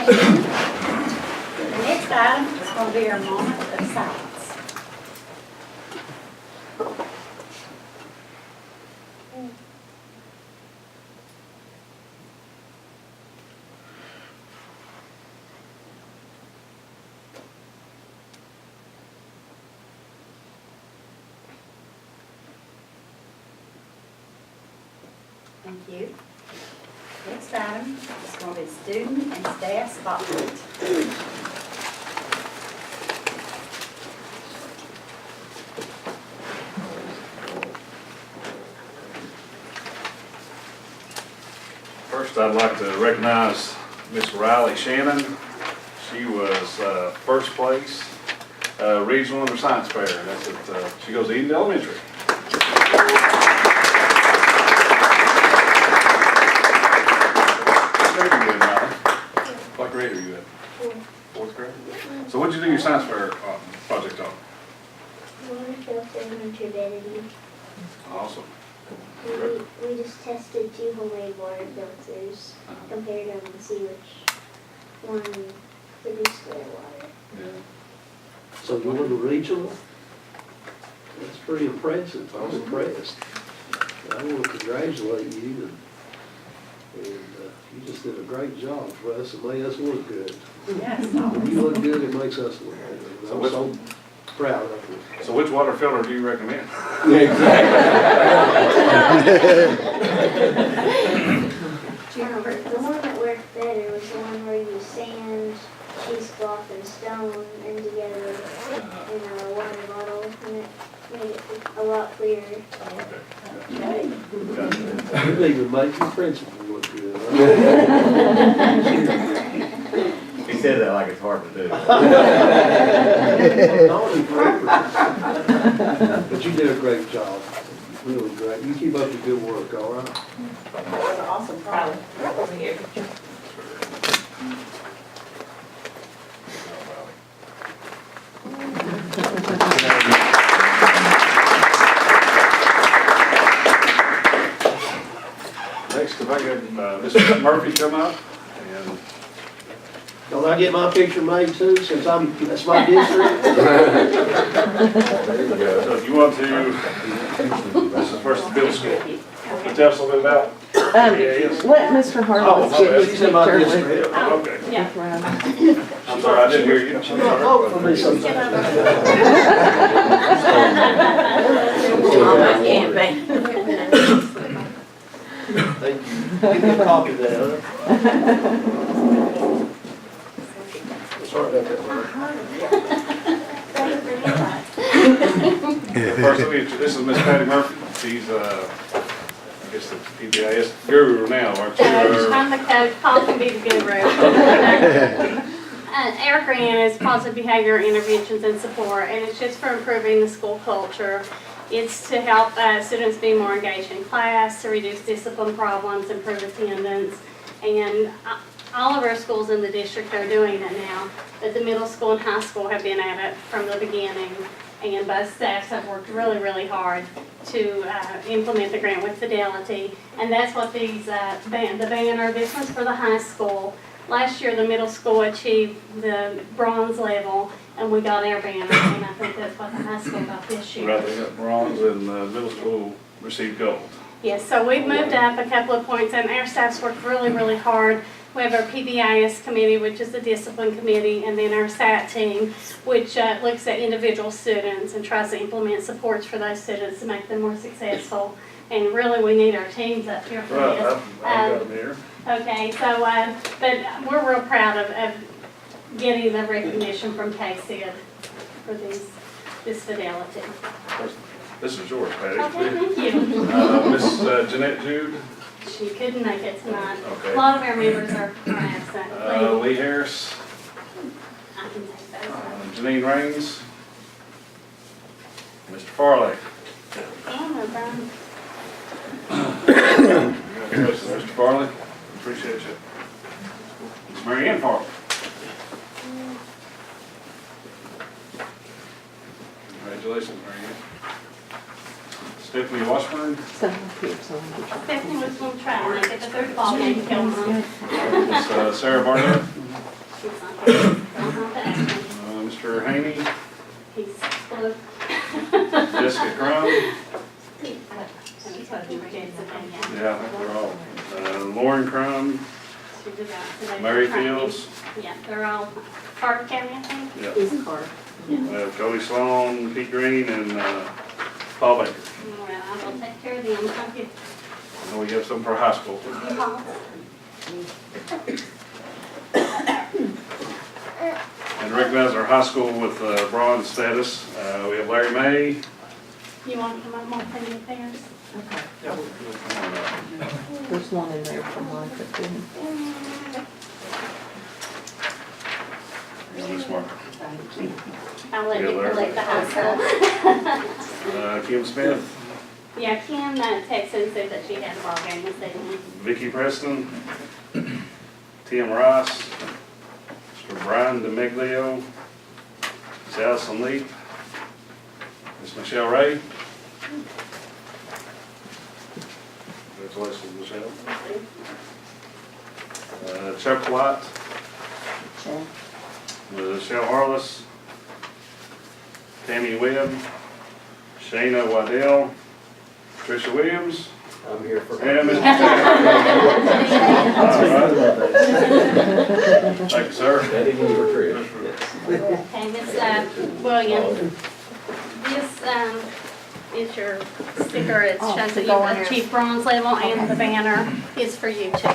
The next item is going to be our moment of silence. Thank you. Next item is going to be student and staff spotlight. First, I'd like to recognize Miss Riley Shannon. She was first place regional in her science fair. That's at, she goes to Eden Elementary. What grade are you in, Riley? What grade are you in? Fourth grade? So what'd you do your science fair project on? Water filter and turbidity. Awesome. We just tested 2 homemade water filters, compared them to see which one produced better water. So you won the regional? That's pretty impressive. I was impressed. I want to congratulate you, and you just did a great job for us and made us look good. Yes. When you look good, it makes us look good. And I'm so proud of you. So which water filter do you recommend? The one that worked better was the one where you sand, cheesecloth, and stone and together in a water bottle, and it made it a lot clearer. Okay. Gotcha. You even make your principal look good. He said that like it's hard to do. But you did a great job. Really great. You keep up the good work, all right? That was an awesome project over here. Next, if I could, Mr. Murphy come up, and Don't I get my picture made too, since that's my district? so if you want to, this is first the middle school. Can you tell us a little bit about PBAS? Let Mr. Oh, Harless my get bad. his She's in my picture with district. Okay. Yeah. Riley. I'm sorry, I didn't hear you. I'm sorry. Oh, for me sometimes. Thank you. Give me a copy of that, huh? Sorry about that, Larry. First, let me introduce, this is Miss Patty Murphy. She's, I guess the PBIS guru now, aren't you? I'm the coach, Paul can be the guru. Erica Ann is positive behavior interventions and support, and it's just for improving the school culture. It's to help students be more engaged in class, to reduce discipline problems, improve attendance, and all of our schools in the district are doing it now. But the middle school and high school have been at it from the beginning, and both staffs have worked really, really hard to implement the grant with fidelity. And that's what these the banner. This one's for the high school. Last year, the middle school achieved the bronze level, and we got our banner, and I think that's what the high school got this year. Right, they got bronze and middle school received gold. Yes, so we've moved up a couple of points, and our staff's worked really, really hard. We have our PBIS committee, which is the discipline committee, and then our SAT team, which looks at individual students and tries to implement supports for those students to make them more successful. And really, we need our teams up here for Right, this. I've got them here. Okay, so, but we're real proud of getting the recognition from KCID for this fidelity. This is yours, Patty. Okay, thank you. Miss Jeanette Jude, She couldn't make it tonight. Okay. A lot of our members are absent. Lee Harris, I can take those. Janine Raines, Mr. Farley. Oh, no problem. Congratulations, Mr. Farley. Appreciate you. Miss Mary Ann Farley. Congratulations, Mary Ann. Stephanie Washburn. So up here, so I can try. Stephanie was going to try and make it the third ball game, Kelman. Miss Sarah Barnett. Don't have to ask him. Mr. Haney, He's blue. Jessica Crum, And he's got two kids and yeah, they're all, Lauren Crum, She did that today. Mary Fields, Yeah, they're all Carter County, I think. yeah, He's Carter. Cody Sloan, Pete Green, and Paul Baker. Well, I will take care of them. Thank you. I know we have some for high school. And recognize our high school with bronze status. We have Larry May. You want to come up more for your parents? Okay. There's one in there for Micah too. Miss Mark. I'll let Yeah, you Larry. collect the high school. Kim Smith, Yeah, Kim texted and said that she had a ball game this evening. Vicki Preston, Tim Rice, Mr. Brian DeMiglio, Miss Allison Leap, Miss Michelle Ray. Congratulations, Michelle. Chuck White, Check. Michelle Harless, Tammy Webb, Shayna Waddell, Tricia Williams, I'm here for. and Ms. All right. Thank you, sir. Ready when you were free. Okay, Miss Williams, this is your sticker. It Oh, shows to that go you've on there. achieved bronze level, and the banner is for you too.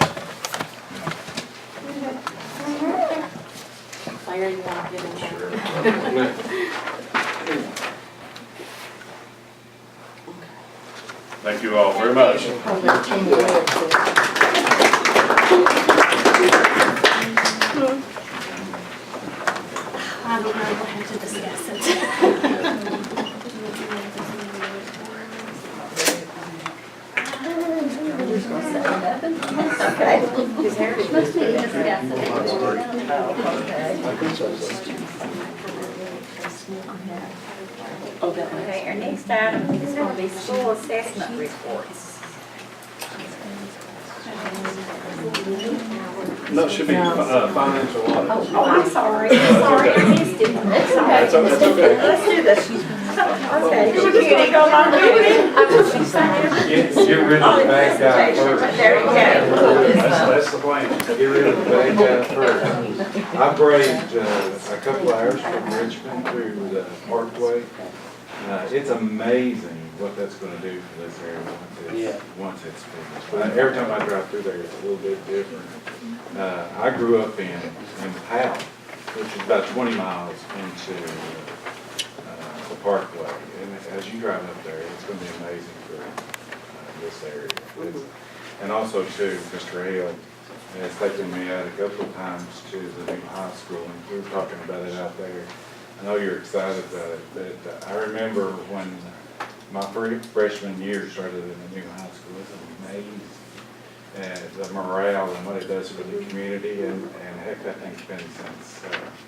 Larry, you want to get in there? Thank you all very much. Oh, there's Tim Williams there. I don't know, we'll have to discuss it. Okay. His hair is Must be discussed. Oh, that one. Okay, our next item is going to be school assessment reports. No, it should be financial audit. Oh, I'm sorry, I missed it. That's okay. That's okay. Let's do this. Okay. You ain't go along with it? I was just saying. Get rid of the bad guy first. There you go. That's the plan. Get rid of the bad guy first. I braved a couple hours from Richmond to the Parkway. It's amazing what that's gonna do for this area once it's finished. Every time I drive through there, it's a little bit different. I grew up in Powell, which is about 20 miles into the Parkway. And as you drive up there, it's gonna be amazing for this area. And also too, Mr. Hale has taken me out a couple of times to the new high school, and we were talking about it out there. I know you're excited about it, but I remember when my freshman year started in the new high school, it was amazing. The morale and what it does for the community, and heck, that thing's been since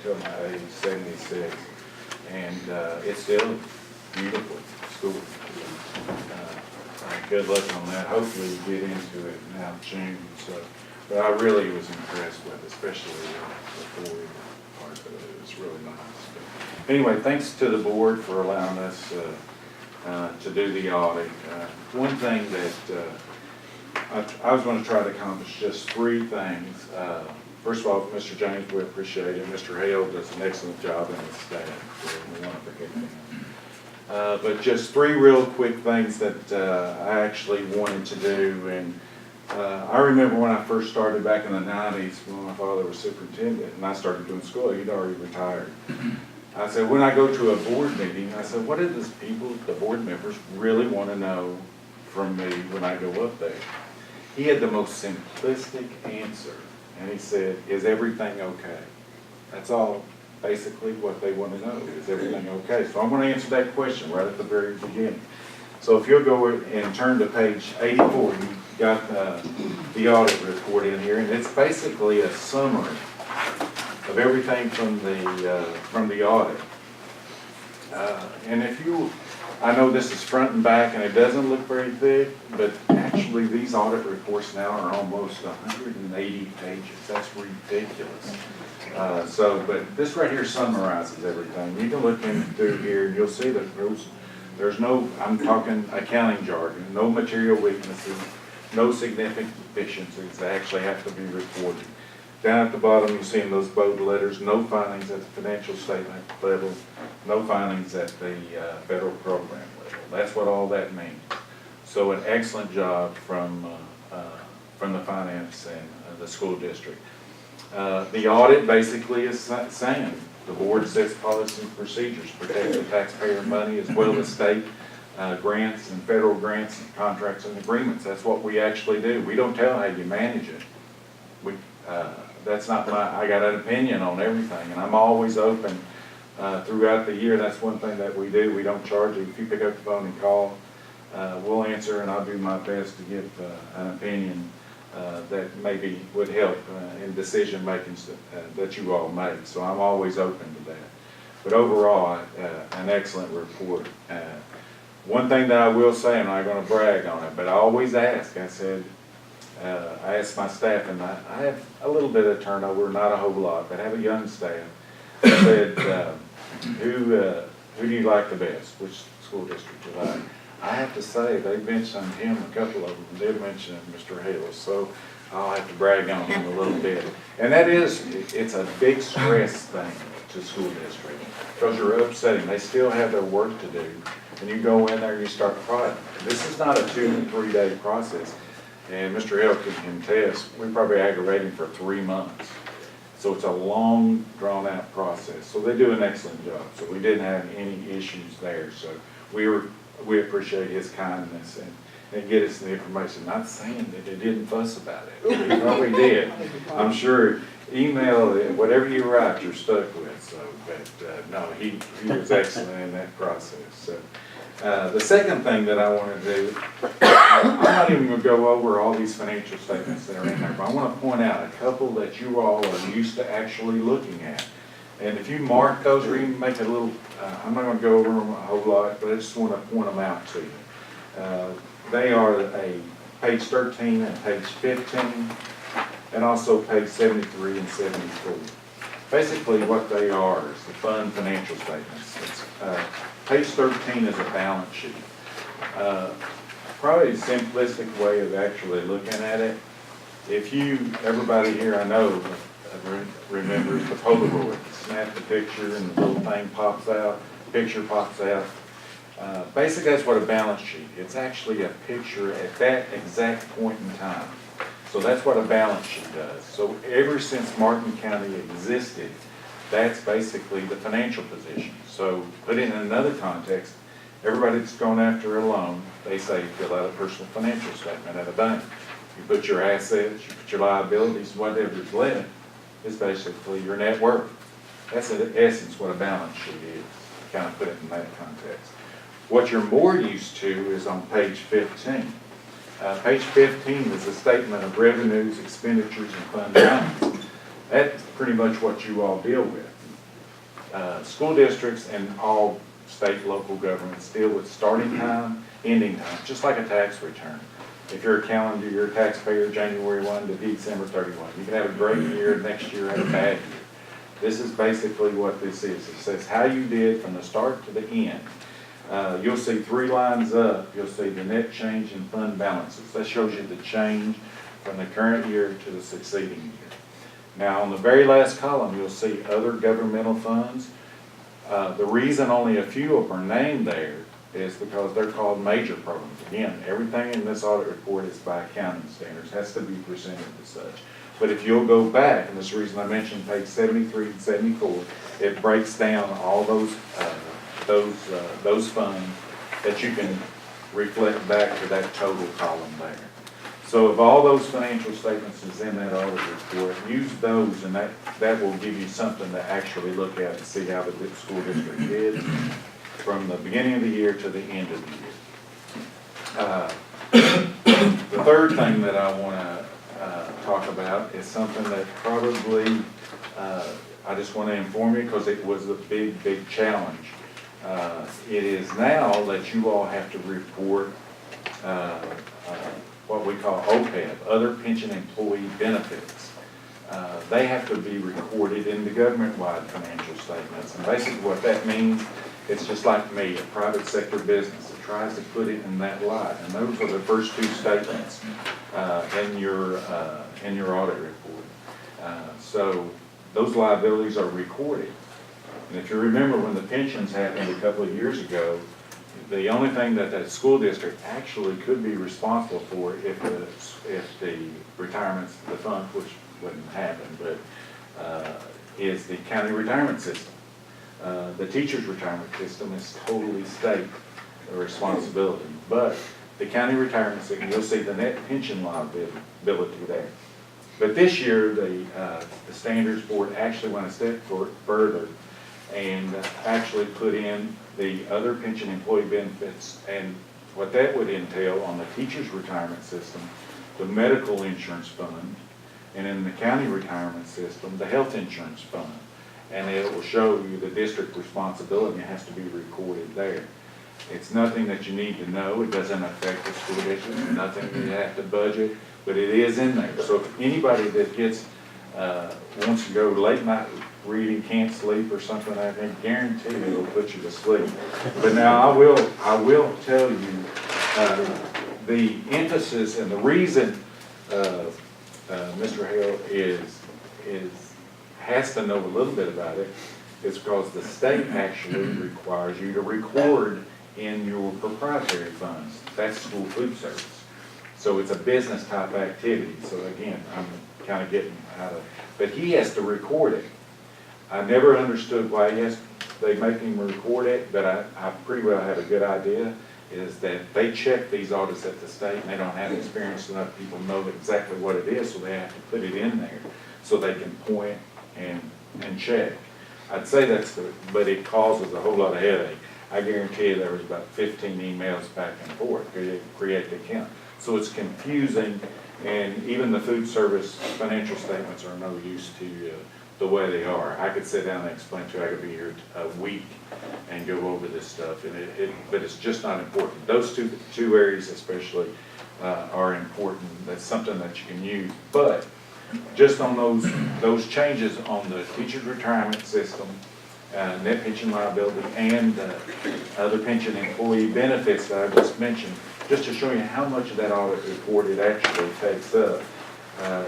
till my age, 76. And it's still a beautiful school. Good luck on that. Hopefully you get into it now June. So, but I really was impressed with, especially the 4-year part of it. It was really nice. But anyway, thanks to the board for allowing us to do the audit. One thing that I was going to try to accomplish just 3 things. First of all, Mr. James, we appreciate it. Mr. Hale does an excellent job in his staff. So we want to forget him. But just 3 real quick things that I actually wanted to do. And I remember when I first started back in the 90s when my father was superintendent and I started doing school, he'd already retired. I said, when I go to a board meeting, I said, what do the board members really want to know from me when I go up there? He had the most simplistic answer. And he said, is everything okay? That's all basically what they want to know. Is everything okay? So I'm going to answer that question right at the very beginning. So if you'll go and turn to page 84, you've got the audit report in here, and it's basically a summary of everything from the audit. And if you, I know this is front and back and it doesn't look very thick, but actually these audit reports now are almost 180 pages. That's ridiculous. But this right here summarizes everything. You can look in through here and you'll see that there's no, I'm talking accounting jargon, no material weaknesses, no significant deficiencies that actually have to be reported. Down at the bottom, you see in those bold letters, no findings at the financial statement level, no findings at the federal program level. That's what all that means. So an excellent job from the finance and the school district. The audit basically is saying the board sets policy and procedures, protect the taxpayer money as well as state grants and federal grants and contracts and agreements. That's what we actually do. We don't tell how you manage it. That's not I got an opinion on everything, and I'm always open throughout the year. That's one thing that we do. We don't charge you. If you pick up the phone and call, we'll answer, and I'll do my best to give an opinion that maybe would help in decision making that you all make. So I'm always open to that. But overall, an excellent report. One thing that I will say, I'm not going to brag on it, but I always ask. I said, I asked my staff, and I have a little bit of turnover, not a whole lot, but I have a young staff. I said, who do you like the best? Which school district do you like? I have to say, they mentioned him, a couple of them did mention Mr. Hale, so I'll have to brag on him a little bit. And that is, it's a big stress thing to school district, because you're upsetting. They still have their work to do, and you go in there and you start prodding. This is not a 2 to 3 day process. And Mr. Hill can test, we probably aggravate him for 3 months. So it's a long, drawn-out process. So they do an excellent job. So we didn't have any issues there. So we appreciate his kindness and get us the information. Not saying that they didn't fuss about it. He probably did. I'm sure email, whatever you write, you're stuck with. So, but no, he was excellent in that process. So. The second thing that I want to do, I'm not even going to go over all these financial statements that are in there, but I want to point out a couple that you all are used to actually looking at. And if you mark those or even make a little, I'm not going to go over them a whole lot, but I just want to point them out to you. They are page 13 and page 15, and also page 73 and 74. Basically what they are is the fund financial statements. Page 13 is a balance sheet. Probably a simplistic way of actually looking at it. If everybody here I know remembers the Polaroid. Snap the picture and the little thing pops out, picture pops out. Basically that's what a balance sheet. It's actually a picture at that exact point in time. So that's what a balance sheet does. So ever since Martin County existed, that's basically the financial position. So put it in another context, everybody that's going after a loan, they say fill out a personal financial statement at a bank. You put your assets, you put your liabilities, whatever's left is basically your net worth. That's in essence what a balance sheet is, kind of put it in that context. What you're more used to is on page 15. Page 15 is a statement of revenues, expenditures, and fund balance. That's pretty much what you all deal with. School districts and all state and local governments deal with starting time, ending time, just like a tax return. If you're a calendar year taxpayer, January 1 to December 31, you can have a great year, next year have a bad year. This is basically what this is. It says how you did from the start to the end. You'll see 3 lines up, you'll see the net change in fund balances. That shows you the change from the current year to the succeeding year. Now, on the very last column, you'll see other governmental funds. The reason only a few of them are named there is because they're called major programs. Again, everything in this audit report is by accounting standards, has to be presented as such. But if you'll go back, and this is the reason I mentioned page 73 and 74, it breaks down all those funds that you can reflect back to that total column there. So if all those financial statements is in that audit report, use those, and that will give you something to actually look at and see how the school district did from the beginning of the year to the end of the year. The third thing that I want to talk about is something that probably I just want to inform you because it was a big challenge. It is now that you all have to report what we call OPEB, Other Pension Employee Benefits. They have to be recorded in the government-wide financial statements. And basically what that means, it's just like me, a private sector business. It tries to put it in that light. And those are the first two statements in your audit report. So those liabilities are recorded. And if you remember when the pensions happened a couple of years ago, the only thing that the school district actually could be responsible for if the retirements, the fund, which wouldn't happen, but is the county retirement system. The teacher's retirement system is totally state responsibility, but the county retirement system, you'll see the net pension liability there. But this year, the standards board actually went a step further and actually put in the other pension employee benefits, and what that would entail on the teacher's retirement system, the medical insurance fund, and in the county retirement system, the health insurance fund. And it will show you the district responsibility. It has to be recorded there. It's nothing that you need to know. It doesn't affect the school district, nothing you have to budget, but it is in there. So if anybody that gets, wants to go late night reading, can't sleep or something, I can guarantee it'll put you to sleep. But now I will tell you, the emphasis and the reason Mr. Hale has to know a little bit about it is because the state actually requires you to record in your proprietary funds. That's school food service. So it's a business type activity. So again, I'm kind of getting out of, but he has to record it. I never understood why they make him record it, but I pretty well have a good idea, is that they check these audits at the state and they don't have experienced enough people know exactly what it is, so they have to put it in there so they can point and check. I'd say but it causes a whole lot of headache. I guarantee you there was about 15 emails back and forth to create the account. So it's confusing, and even the food service financial statements are no use to the way they are. I could sit down and explain to you, I could be here a week and go over this stuff, and but it's just not important. Those two areas especially are important. That's something that you can use. But just on those changes on the teacher's retirement system, net pension liability, and other pension employee benefits that I just mentioned, just to show you how much of that audit report it actually takes up.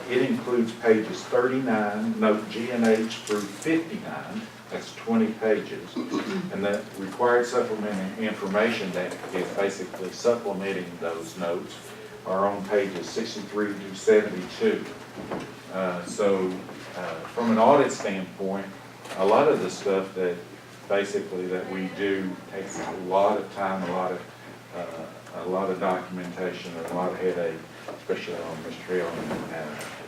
It includes pages 39, note G and H through 59, that's 20 pages, and the required supplemental information that is basically supplementing those notes are on pages 63 to 72. From an audit standpoint, a lot of the stuff that basically that we do takes a lot of time, a lot of documentation, and a lot of headache, especially on Mr. Hill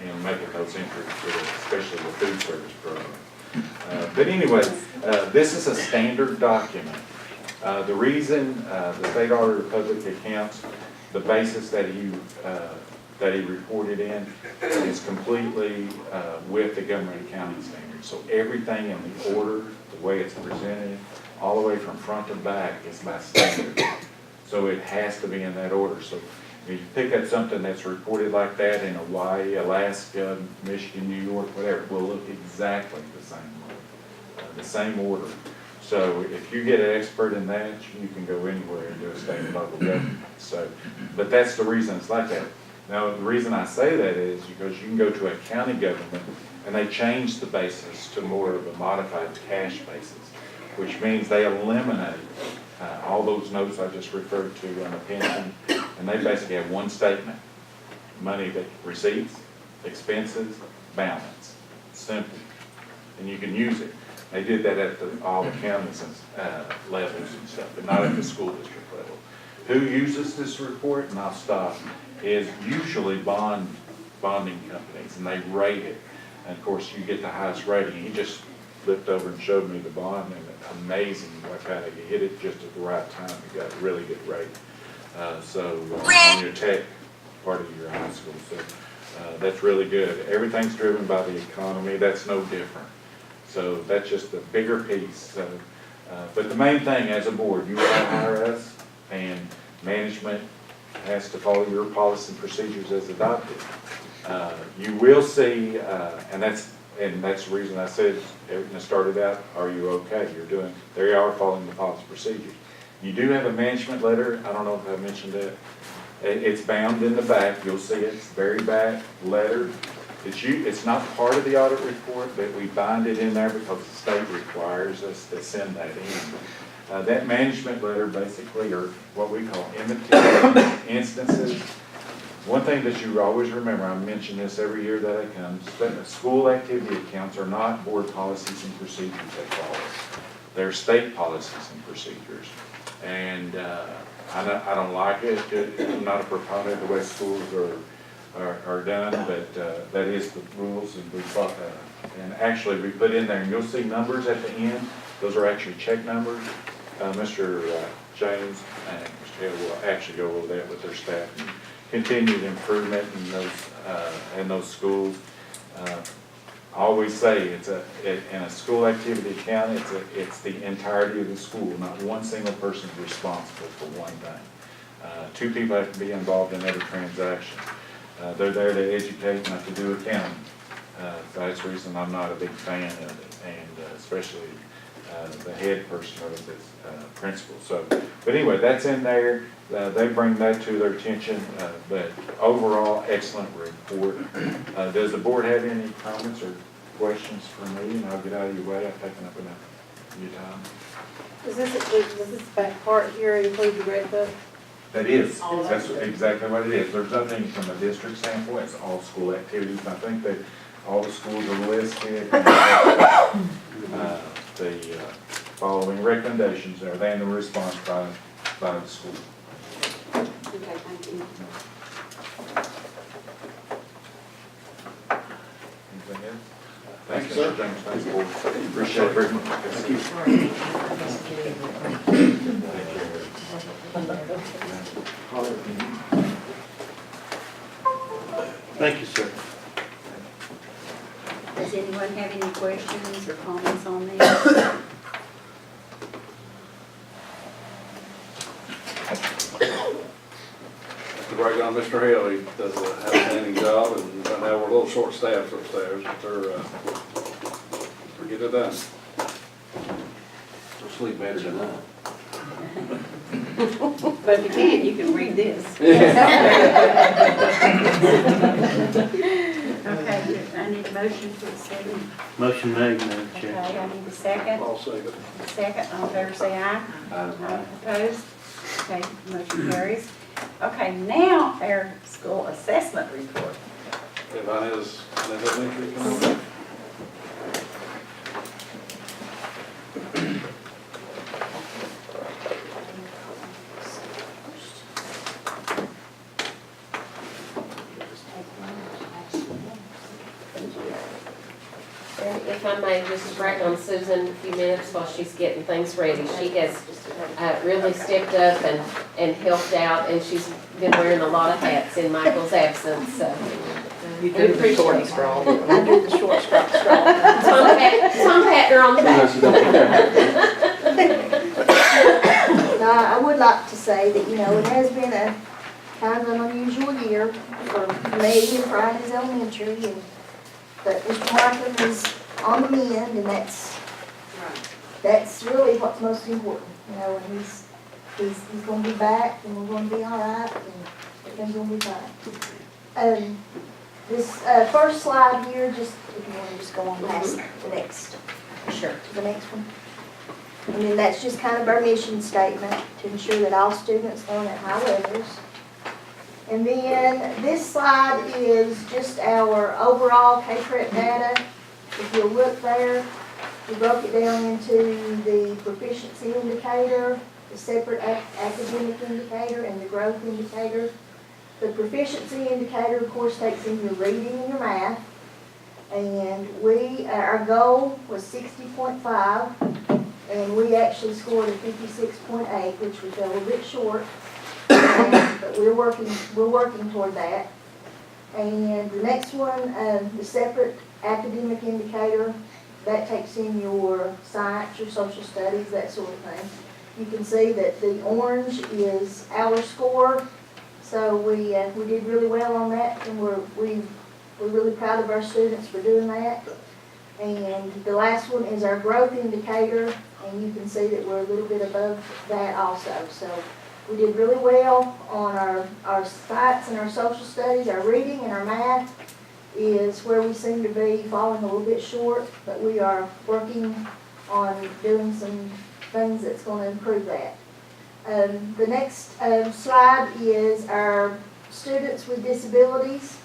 and making those entries for especially the food service program. But anyway, this is a standard document. The reason the State Auditor of Public Accounts, the basis that he reported in is completely with the government accounting standards. So everything in the order, the way it's presented, all the way from front to back is by standard. So it has to be in that order. So if you pick up something that's reported like that in Hawaii, Alaska, Michigan, New York, whatever, it will look exactly the same order. So if you get an expert in that, you can go anywhere and do a state and local government. So, but that's the reason it's like that. Now, the reason I say that is because you can go to a county government and they change the basis to more of a modified cash basis, which means they eliminate all those notes I just referred to on the pension, and they basically have one statement: money that receipts, expenses, balance. Simple. And you can use it. They did that at all the counties and levels and stuff, but not at the school district level. Who uses this report, and I'll stop, is usually bonding companies, and they rate it. And of course, you get the highest rating. He just flipped over and showed me the bond, and it's amazing what kind of, you hit it just at the right time. You got a really good rate. On your tech part of your high school, so that's really good. Everything's driven by the economy. That's no different. So that's just a bigger piece. So But the main thing, as a board, you all hire us, and management has to follow your policy and procedures as adopted. You will see, and that's the reason I said, everything that started out, are you okay? They are following the policy procedures. You do have a management letter, I don't know if I mentioned that. It's bound in the back, you'll see it, it's very back letter. It's not part of the audit report, but we bind it in there because the state requires us to send that in. That management letter basically are what we call immaterial instances. One thing that you always remember, I mention this every year that it comes, but school activity accounts are not board policies and procedures they follow. They're state policies and procedures. And I don't like it. I'm not a proponent of the way schools are done, but that is the rules, and we thought that. And actually, we put in there, and you'll see numbers at the end. Those are actually check numbers. Mr. James and Mr. Hill will actually go over that with their staff. Continued improvement in those schools. I always say in a school activity account, it's the entirety of the school, not one single person is responsible for one thing. Two people have to be involved in every transaction. They're there to educate, not to do accounting. So that's the reason I'm not a big fan of it, and especially the head person of it, principal. So, but anyway, that's in there. They bring that to their attention, but overall, excellent report. Does the board have any comments or questions for me? And I'll get out of your way. I've taken up enough of your time. Does this back part here include the red book? That is, that's exactly what it is. There's nothing from a district standpoint, it's all school activities. I think that all the schools are listed. The following recommendations are then the response by the school. Okay, thank you. Anything else? Thanks, sir. James, thanks, board. Appreciate it very much. Thank you, sir. Does anyone have any questions or comments on this? To break down Mr. Hill, he does an outstanding job, and right now we're a little short-staffed upstairs, but they're getting it done. I'll sleep better tonight. But if you can read this. Okay, I need a motion to accept. Motion made, Madam Okay, Chair. I need a second. I'll say that. Second, all in favor say aye. Aye. Opposed? Okay, motion carries. Okay, now our school assessment report. If I has elementary coming up. And if I may just brag on Susan a few minutes while she's getting things ready. She has really stepped up and helped out, and she's been wearing a lot of hats in Michael's absence, so. You do the short straw. I do the short straw. Tom patting her on the back. Now, I would like to say that, it has been a kind of an unusual year for me and Fridays Elementary, but Mr. Markham is on the mend, and that's really what's most important, and he's gonna be back, and we're gonna be all right, and everything's gonna be fine. This first slide here, just, if you wanna just go on past the next. Sure. The next one. And then that's just kind of our mission statement, to ensure that all students learn at high levels. And then this slide is just our overall K-Prep data. If you'll look there, we broke it down into the proficiency indicator, the separate academic indicator, and the growth indicator. The proficiency indicator, of course, takes in your reading and your math. And our goal was 60.5, and we actually scored a 56.8, which we fell a bit short. But we're working toward that. And the next one, the separate academic indicator, that takes in your science, your social studies, that sort of thing. You can see that the orange is our score, so we did really well on that, and we're really proud of our students for doing that. And the last one is our growth indicator, and you can see that we're a little bit above that also. So we did really well on our science and our social studies. Our reading and our math is where we seem to be falling a little bit short, but we are working on doing some things that's going to improve that. The next slide is our students with disabilities.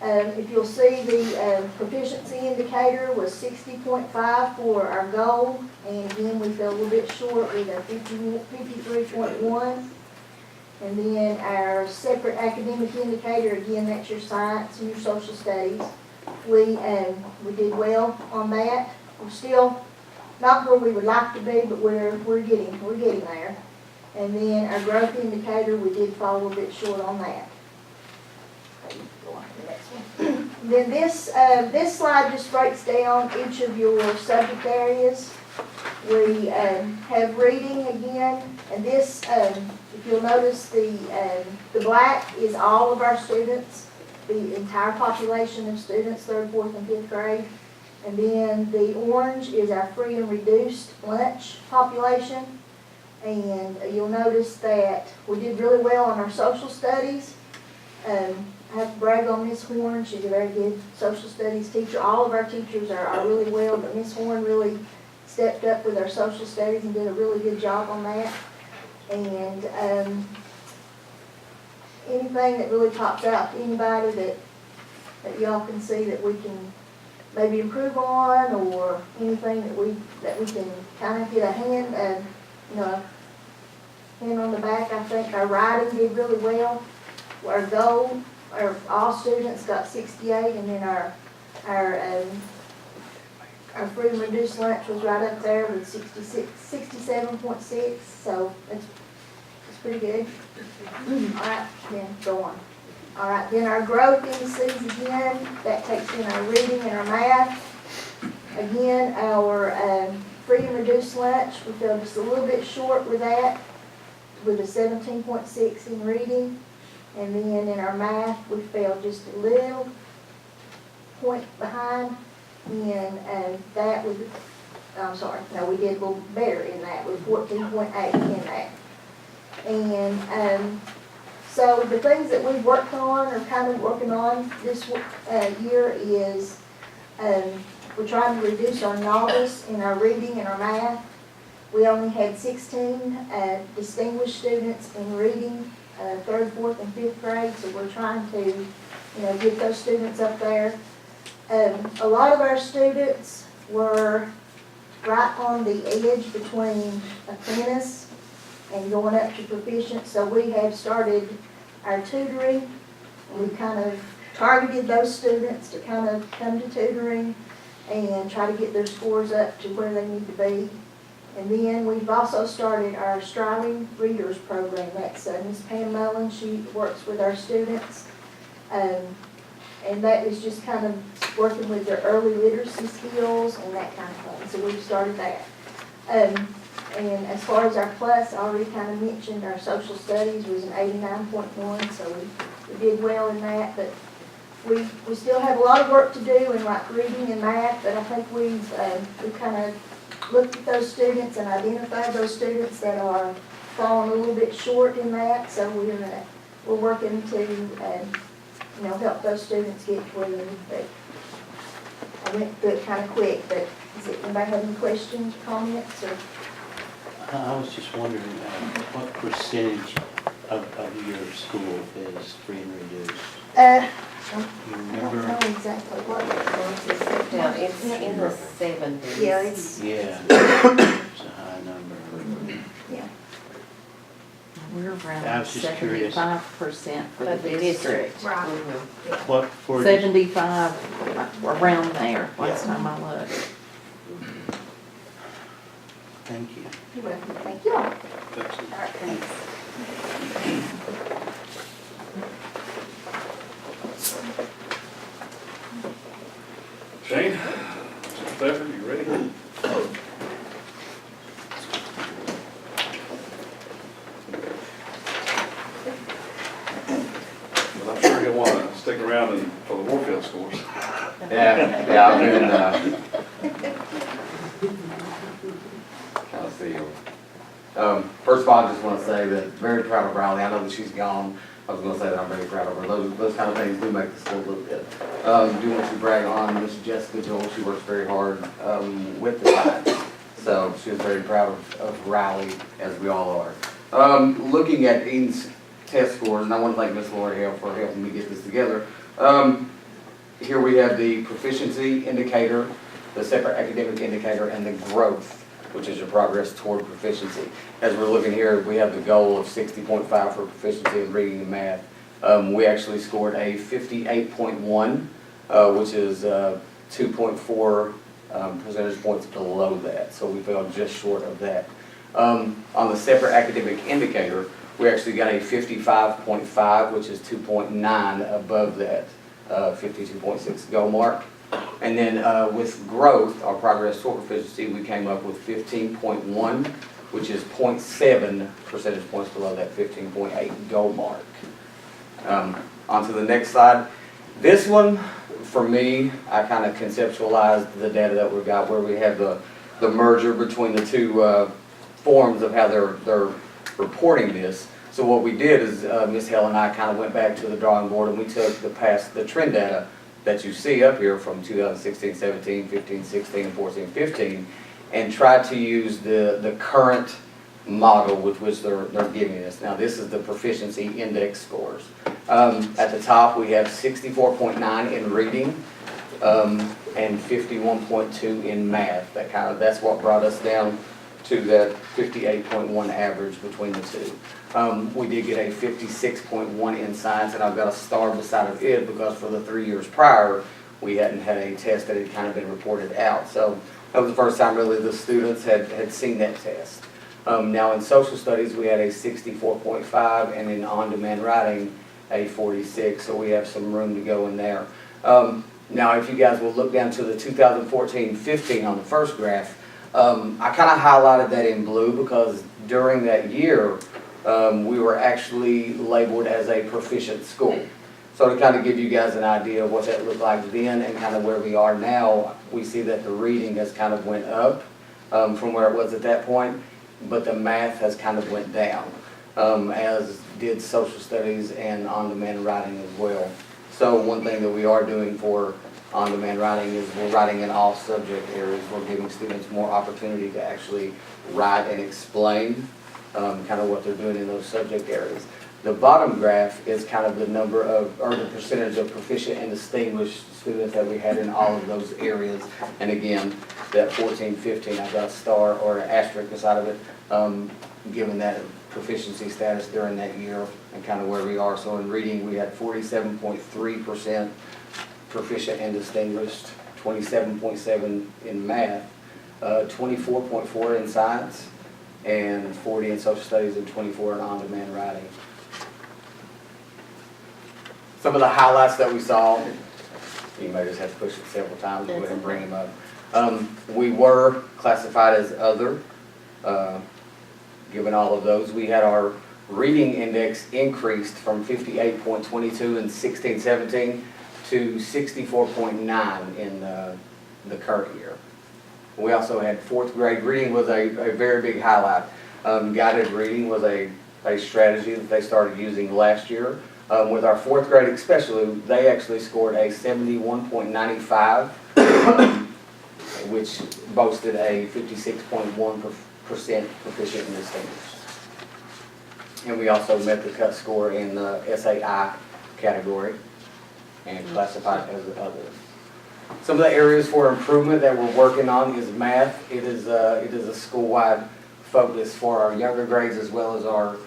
If you'll see, the proficiency indicator was 60.5 for our goal, and again, we fell a little bit short with a 53.1. And then our separate academic indicator, again, that's your science and your social studies. We did well on that. We're still not where we would like to be, but we're getting there. And then our growth indicator, we did fall a little bit short on that. Go on to the next one. Then this slide just breaks down each of your subject areas. We have reading again, and this, if you'll notice, the black is all of our students, the entire population of students, 3rd, 4th, and 5th grade. And then the orange is our free and reduced lunch population. And you'll notice that we did really well on our social studies. I have to brag on Miss Horn. She's a very good social studies teacher. All of our teachers are really well, but Miss Horn really stepped up with our social studies and did a really good job on that. And anything that really pops out to anybody that y'all can see that we can maybe improve on, or anything that we can kind of get a hand on the back. I think our writing did really well. Our goal, all students got 68, and then our free and reduced lunch was right up there with 67.6, so it's pretty good. All right, then go on. All right, then our growth indices again, that takes in our reading and our math. Again, our free and reduced lunch, we fell just a little bit short with that, with a 17.6 in reading. And then in our math, we fell just a little point behind. And that was, we did a little better in that, with 14.8 in that. And so the things that we've worked on, or kind of working on this year, is we're trying to reduce our novice in our reading and our math. We only had 16 distinguished students in reading, 3rd, 4th, and 5th grade, so we're trying to, get those students up there. A lot of our students were right on the edge between apprentice and going up to proficient, so we have started our tutoring. We kind of targeted those students to kind of come to tutoring and try to get their scores up to where they need to be. And then we've also started our Striving Readers program. That's Miss Pam Mullen. She works with our students. And that is just kind of working with their early literacy skills and that kind of thing. So we've started that. And as far as our plus, I already kind of mentioned our social studies was an 89.1, so we did well in that. But we still have a lot of work to do in like reading and math, but I think we've kind of looked at those students and identified those students that are falling a little bit short in that. So we're working to help those students get to where they need to be. I went through it kind of quick, but anybody have any questions, comments, or? I was just wondering, what percentage of your school is free and reduced? I You don't remember? know exactly what it Yeah, it's in the 70s. is. Yeah, it's, Yeah, it's a high number. We're I around was just curious. 75% for the But the district. right. What for? 75, around there, last time I looked. Thank you. You're welcome. Thank you. All right, thanks. Shane, Stephanie? stick around for the Warfield scores. Yeah, I've been, trying to see. First of all, I just want to say that very proud of Riley. I know that she's gone. I was going to say that I'm very proud of her. Those kind of things do make the school look good. Do want to brag on Miss Jessica Joel. She works very hard with the science. So she was very proud of Riley, as we all are. Looking at Eden's test scores, and I want to thank Miss Laura Hale for helping me get this together. Here we have the proficiency indicator, the separate academic indicator, and the growth, which is your progress toward proficiency. As we're looking here, we have the goal of 60.5 for proficiency in reading and math. We actually scored a 58.1, which is 2.4 percentage points below that, so we fell just short of that. On the separate academic indicator, we actually got a 55.5, which is 2.9 above that 52.6 goal mark. And then with growth, our progress toward proficiency, we came up with 15.1, which is 0.7 percentage points below that 15.8 goal mark. On to the next slide. This one, for me, I kind of conceptualized the data that we got where we have the merger between the two forms of how they're reporting this. So what we did is Ms. Helen and I kind of went back to the drawing board and we took the trend data that you see up here from 2016, 17, 15, 16, 14, 15, and tried to use the current model with which they're giving us. Now this is the proficiency index scores. At the top we have 64.9 in reading and 51.2 in math. That's what brought us down to that 58.1 average between the two. We did get a 56.1 in science, and I've got a star beside of it because for the 3 years prior, we hadn't had a test that had kind of been reported out. So that was the first time really the students had seen that test. Now in social studies, we had a 64.5, and in on-demand writing, a 46, so we have some room to go in there. Now if you guys will look down to the 2014-15 on the first graph, I kind of highlighted that in blue because during that year, we were actually labeled as a proficient school. So to kind of give you guys an idea of what that looked like then and kind of where we are now, we see that the reading has kind of went up from where it was at that point, but the math has kind of went down, as did social studies and on-demand writing as well. So one thing that we are doing for on-demand writing is we're writing in all subject areas. We're giving students more opportunity to actually write and explain kind of what they're doing in those subject areas. The bottom graph is kind of the number of, or the percentage of proficient and distinguished students that we had in all of those areas. And again, that 14, 15, I've got a star or an asterisk beside of it, given that proficiency status during that year and kind of where we are. So in reading, we had 47.3% proficient and distinguished, 27.7 in math, 24.4 in science, and 40 in social studies and 24 in on-demand writing. Some of the highlights that we saw, you may just have to push it several times to go ahead and bring them up. We were classified as other. Given all of those, we had our reading index increased from 58.22 in 16-17 to 64.9 in the current year. We also had fourth grade reading was a very big highlight. Guided reading was a strategy that they started using last year. With our fourth grade especially, they actually scored a 71.95, which boasted a 56.1% proficient and distinguished. And we also met the cut score in the SAI category and classified as others. Some of the areas for improvement that we're working on is math. It is a school-wide focus for our younger grades as well as our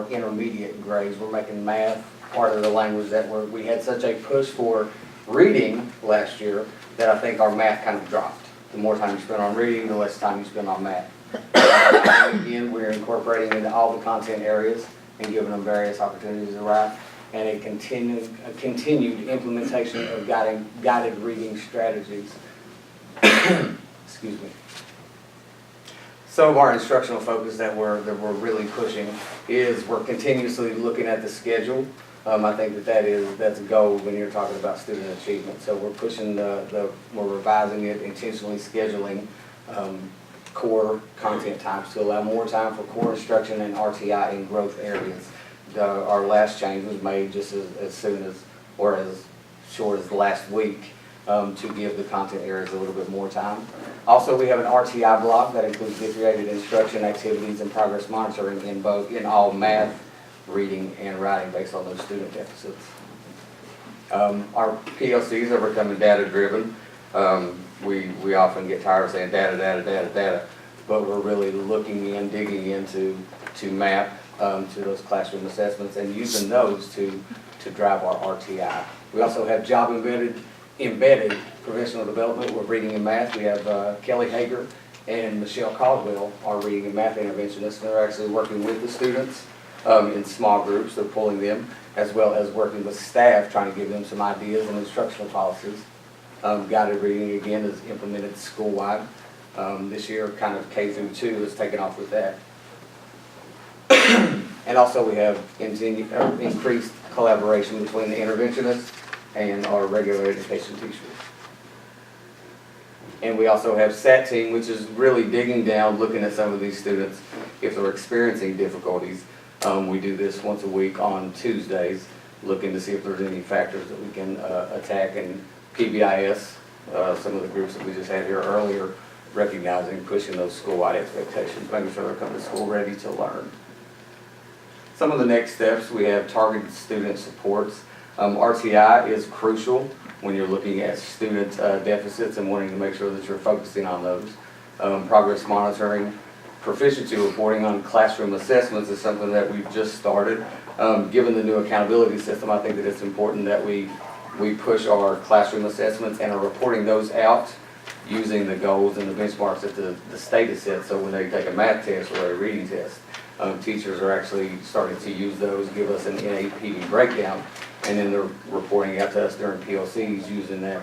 intermediate grades. We're making math part of the language that we had such a push for reading last year that I think our math kind of dropped. The more time you spend on reading, the less time you spend on math. Again, we're incorporating into all the content areas and giving them various opportunities to write, and a continued implementation of guided reading strategies. Excuse me. Some of our instructional focus that we're really pushing is we're continuously looking at the schedule I think that's a goal when you're talking about student achievement. So we're pushing we're revising it, intentionally scheduling core content times to allow more time for core instruction and RTI in growth areas. Our last change was made just as soon as, or as short as last week, to give the content areas a little bit more time. Also, we have an RTI block that includes differentiated instruction activities and progress monitoring in all math, reading, and writing based on those student deficits. Our PLCs are becoming data-driven. We often get tired of saying data, but we're really digging into map, to those classroom assessments and using those to drive our RTI. We also have job embedded professional development. We're reading and math. We have Kelly Hager and Michelle Caldwell, our reading and math interventionists. They're actually working with the students in small groups. They're pulling them, as well as working with staff, trying to give them some ideas and instructional policies. Guided reading, again, is implemented school-wide. This year, kind of K through 2 is taken off with that. And also we have increased collaboration between the interventionists and our regular education teachers. And we also have SAT team, which is really digging down, looking at some of these students if they're experiencing difficulties. We do this once a week on Tuesdays, looking to see if there's any factors that we can attack. And PBIS, some of the groups that we just had here earlier, recognizing, pushing those school-wide expectations, making sure they're coming to school ready to learn. Some of the next steps, we have targeted student supports. RTI is crucial when you're looking at student deficits and wanting to make sure that you're focusing on those. Progress monitoring, proficiency reporting on classroom assessments is something that we've just started. Given the new accountability system, I think that it's important that we push our classroom assessments and are reporting those out using the goals and the benchmarks that the state has set. So when they take a math test or a reading test, teachers are actually starting to use those, give us an NAPD breakdown, and then they're reporting out to us during PLCs using that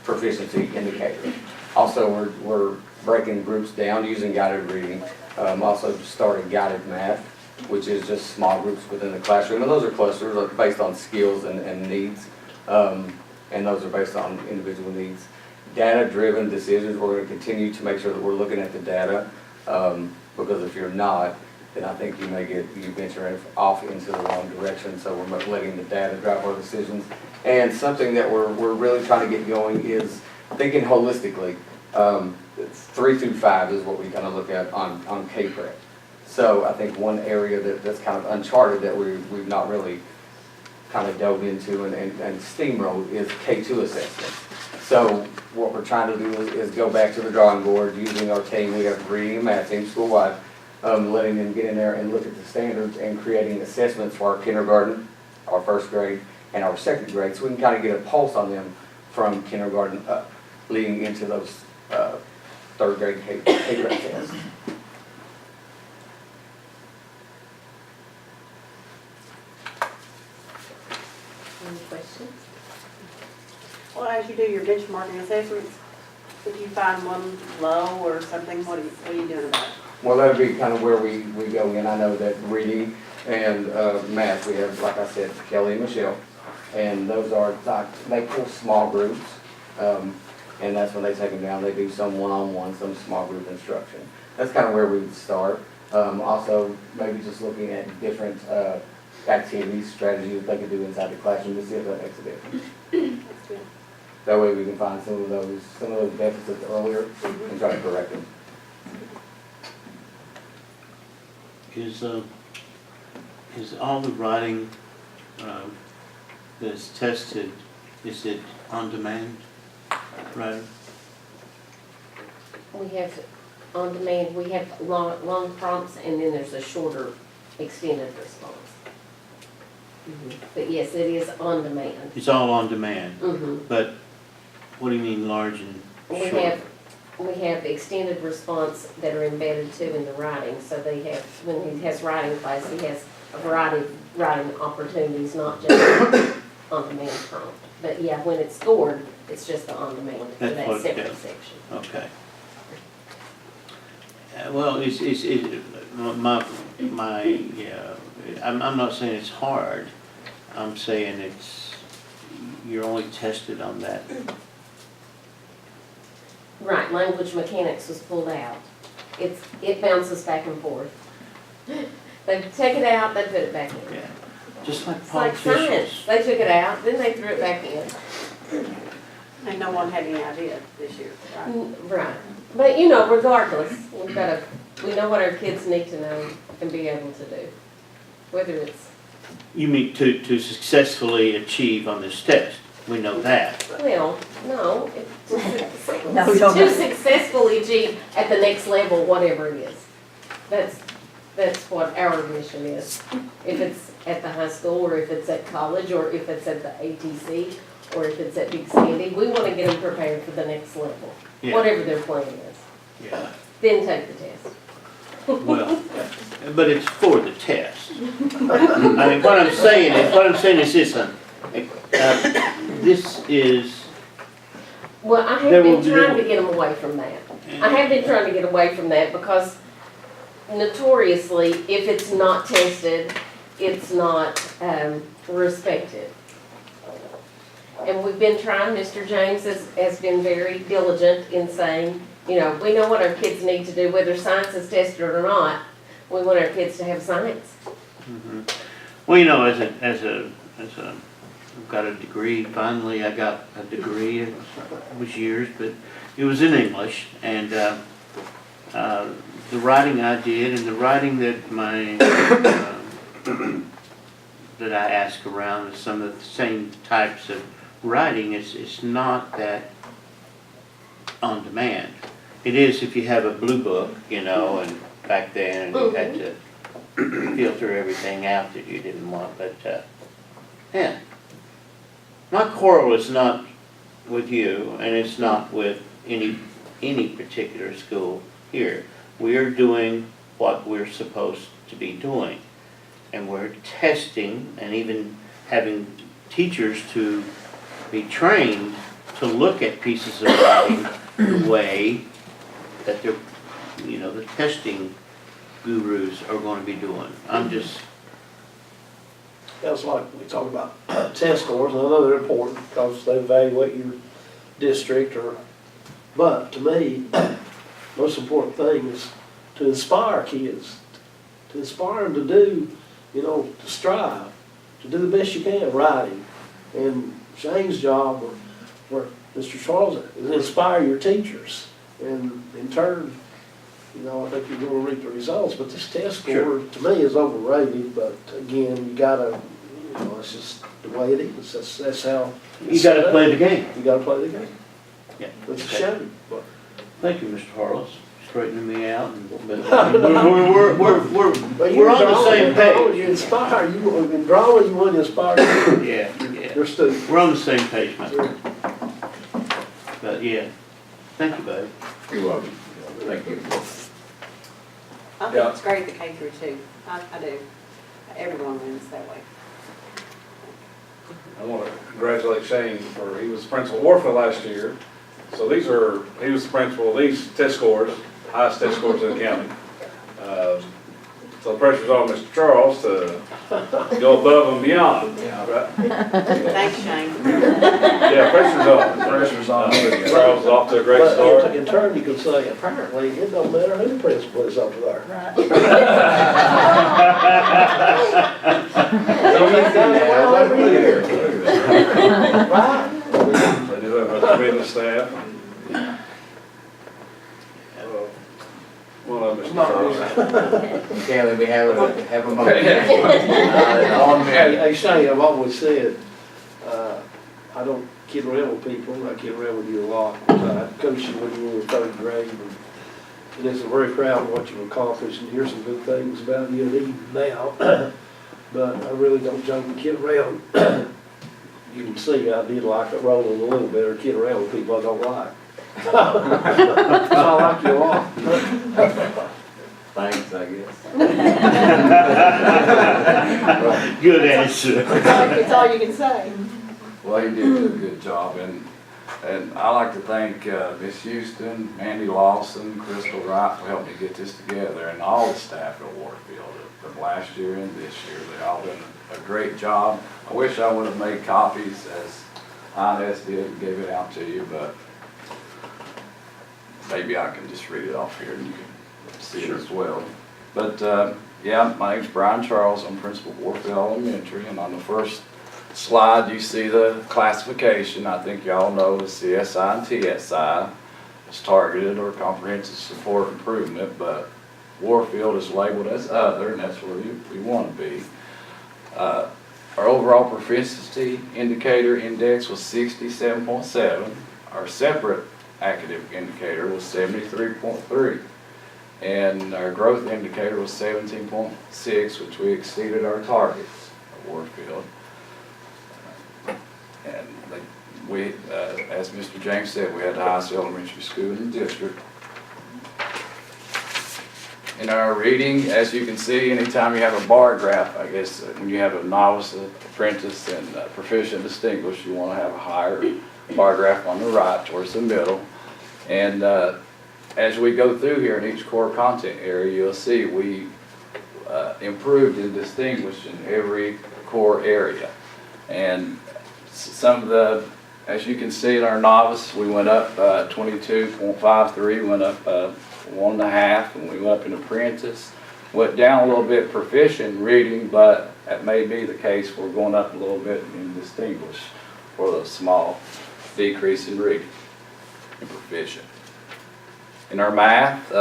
proficiency indicator. Also, we're breaking groups down using guided reading. Also started guided math, which is just small groups within the classroom. And those are clusters based on skills and needs. And those are based on individual needs. Data-driven decisions, we're going to continue to make sure that we're looking at the data. Because if you're not, then I think you venture off into the wrong direction. So we're letting the data drive our decisions. And something that we're really trying to get going is thinking holistically. 3 through 5 is what we kind of look at on K-Prep. So I think one area that's kind of uncharted that we've not really kind of dove into and steamrolled is K2 assessment. So what we're trying to do is go back to the drawing board using our team. We have a reading and math team school-wide, letting them get in there and look at the standards and creating assessments for our kindergarten, our first grade, and our second grade, so we can kind of get a pulse on them from kindergarten up, leading into those third grade K-grade tests. Any questions? Well, as you do your benchmarking assessments, if you find one low or something, what are you doing about it? Well, that would be kind of where we go in. I know that reading and math, we have, like I said, Kelly and Michelle, and those are, they pull small groups, and that's when they take them down. They do some one-on-one, some small group instruction. That's kind of where we would start. Also, maybe just looking at different activities, strategies they could do inside the classroom to see if that makes a difference. That's good. That way we can find some of those deficits earlier and try to correct them. Is all the writing that's tested, is it on demand writing? We have on demand, we have long prompts, and then there's a shorter extended response. But yes, it is on demand. It's all on demand, but what do you mean large and short? We have extended response that are embedded too in the writing, so they have, when he has writing class, he has a variety of writing opportunities, not just on-demand prompt. But yeah, when it's scored, it's just the on-demand for That's that what- separate yeah. section. Okay. Well, I'm not saying it's hard. I'm saying you're only tested on that. Right, language mechanics was pulled out. It bounces back and forth. They take it out, they put it back in. Yeah. Just like It's like politicians. science. They took it out, then they threw it back in. And no one had any idea this year, right? Right. But you know, regardless, we know what our kids need to know and be able to do. Whether it's, You mean to successfully achieve on this test? We know that. well, no, No, we don't to know. successfully achieve at the next level, whatever it is. That's what our mission is. If it's at the high school, or if it's at college, or if it's at the ATC, or if it's at Big Sandy, we want to get them prepared for the next level, Yeah. whatever their plan is. Yeah. Then take the test. Well, but it's for the test. I mean, what I'm saying is this, this is, Well, I have There will been be trying no- to get them away from that. I have been trying to get away from that because notoriously, if it's not tested, it's not respected. And we've been trying, Mr. James has been very diligent in saying, you know, we know what our kids need to do, whether science is tested or not. We want our kids to have science. well, you know, I've got a degree, finally I got a degree, it was years, but it was in English, and the writing I did, and the writing that that I ask around is some of the same types of writing. It's not that on demand. It is if you have a blue book, you know, and back then, and you had to filter everything out that you didn't want, but, yeah. My quarrel is not with you, and it's not with any particular school here. We are doing what we're supposed to be doing. And we're testing and even having teachers to be trained to look at pieces of writing the way that they're, you know, the testing gurus are going to be doing. I'm just, That's like we talk about test scores, and I know they're important because they evaluate your district but to me, most important thing is to inspire kids, to inspire them to do, you know, to strive, to do the best you can writing. And Shane's job, or Mr. Charles, is to inspire your teachers. And in turn, you know, I think you're going to reap the results. But this test score, to me, is overrated. But again, you gotta, you know, it's just the way it is. That's how. you gotta play the game. You gotta play the game. Yeah. It's a shame, but. Thank you, Mr. Harless, straightening me out. We're on the same page. You inspire, in drawing, you want to inspire. Yeah, Your students. we're on the same page, man. But yeah, thank you, buddy. You're welcome. Thank you. I think it's great, the K through 2. I do. Everyone wins that way. I want to congratulate Shane he was principal of Warfield last year. So he was the principal of these test scores, highest test scores in the county. So the pressure's on Mr. Charles to go above and beyond. Right? Thanks, Shane. Yeah, pressure's on. Charles is off to a great But start. in turn, you could say, apparently, it don't matter who the principal is over there. Right? They do have a tremendous staff. One of them, Mr. Charles. Kelly, we have a motion. Hey, Shane, I've always said, I don't kid around with people, I kid around with you a lot. I coached you when you were in third grade, and it's very proud of what you've accomplished, and here's some good things about you and even now. But I really don't joke and kid around. You can see I did like it rolling a little bit, or kid around with people I don't like. I like you a lot. Thanks, I guess. Good answer. That's all you can say. Well, you did a good job, and I like to thank Miss Houston, Mandy Lawson, Crystal Wright for helping me get this together, and all the staff at Warfield. from last year and this year. They all done a great job. I wish I would have made copies as INS did and gave it out to you, but maybe I can just read it off here and you can see it as well. But yeah, my name's Brian Charles. I'm principal of Warfield Elementary, and on the first slide you see the classification. I think y'all know the CSI and TSI. It's targeted or comprehensive support improvement, but Warfield is labeled as other, and that's where we want to be. Our overall proficiency indicator index was 67.7. Our separate academic indicator was 73.3. And our growth indicator was 17.6, which we exceeded our targets at Warfield. And we, as Mr. James said, we had the highest elementary school in the district. In our reading, as you can see, anytime you have a bar graph, I guess when you have a novice, apprentice, and proficient distinguished, you want to have a higher bar graph on the right towards the middle. And as we go through here in each core content area, you'll see we improved and distinguished in every core area. And some of the, as you can see in our novice, we went up 22.53, went up 1.5, and we went up in apprentice. Went down a little bit proficient in reading, but that may be the case. We're going up a little bit in distinguished for the small decrease in reading and proficient. In our math,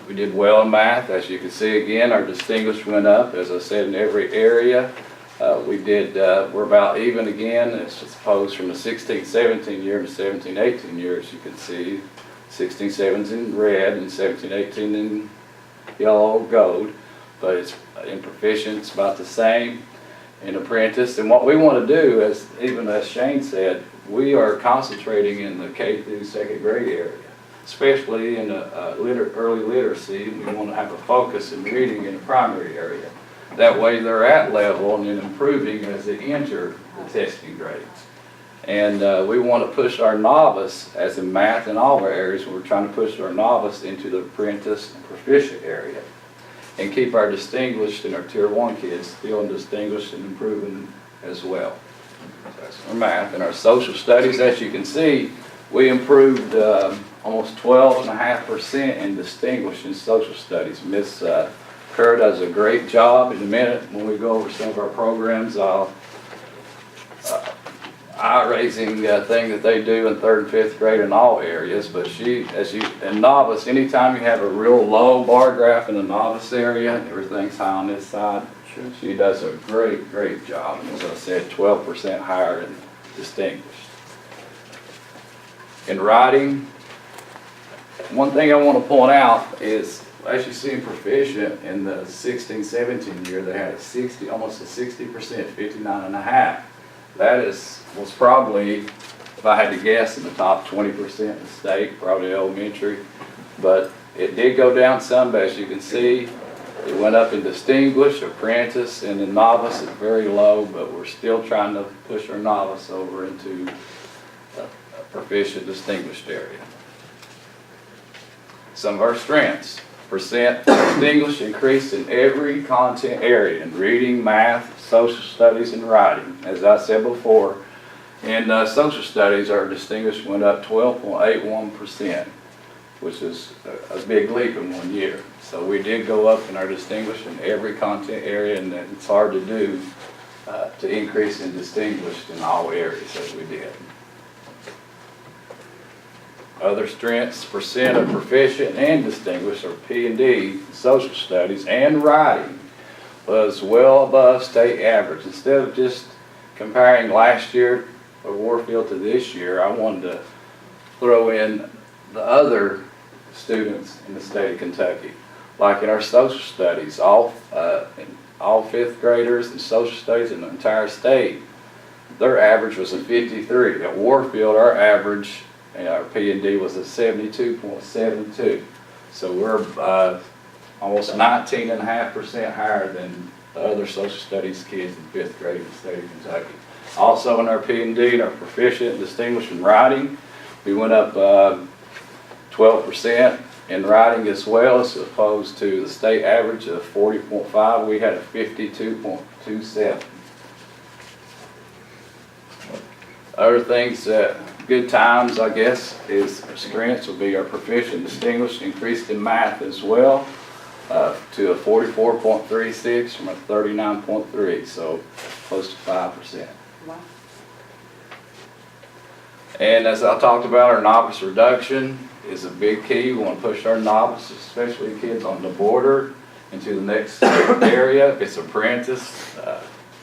we did well in math. As you can see again, our distinguished went up, as I said, in every area. We're about even again, as opposed from the 16-17 year to 17-18 year, as you can see. 16-17 in red and 17-18 in yellow or gold, but it's in proficient, it's about the same in apprentice. And what we want to do, as even as Shane said, we are concentrating in the K through second grade area, especially in the early literacy. We want to have a focus in reading in the primary area. That way they're at level and then improving as they enter the testing grades. And we want to push our novice, as in math and all our areas, we're trying to push our novice into the apprentice and proficient area. And keep our distinguished and our tier 1 kids still distinguished and improving as well. So that's our math. And our social studies, as you can see, we improved almost 12.5% in distinguished in social studies. Miss Kerr does a great job. In a minute, when we go over some of our programs, I'll eye-raising thing that they do in 3rd and 5th grade in all areas, but in novice, anytime you have a real low bar graph in the novice area, and everything's high on this side, she does a great job. And as I said, 12% higher in distinguished. In writing, one thing I want to point out is, as you see in proficient, in the 16-17 year, they had almost a 60%, 59.5. That was probably, if I had to guess, in the top 20% in the state, probably elementary. But it did go down some, but as you can see, it went up in distinguished, apprentice, and in novice it's very low, but we're still trying to push our novice over into a proficient, distinguished area. Some of our strengths. Percent distinguished increased in every content area, in reading, math, social studies, and writing. As I said before, in social studies, our distinguished went up 12.81%, which is a big leap in 1 year. So we did go up in our distinguished in every content area, and it's hard to do to increase in distinguished in all areas as we did. Other strengths, percent of proficient and distinguished, or P&D, social studies, and writing was well above state average. Instead of just comparing last year of Warfield to this year, I wanted to throw in the other students in the state of Kentucky. Like in our social studies, all 5th graders in social studies in the entire state, their average was a 53. At Warfield, our average, our P&D was a 72.72. So we're almost 19.5% higher than the other social studies kids in 5th grade in the state of Kentucky. Also in our P&D, our proficient and distinguished in writing, we went up 12%. in writing as well, as opposed to the state average of 40.5, we had a 52.27. Other things that, good times, I guess, is our strengths will be our proficient distinguished, increased in math as well, to a 44.36 from a 39.3, so close to 5%. Wow. And as I talked about, our novice reduction is a big key. We want to push our novices, especially kids on the border, into the next area. If it's apprentice,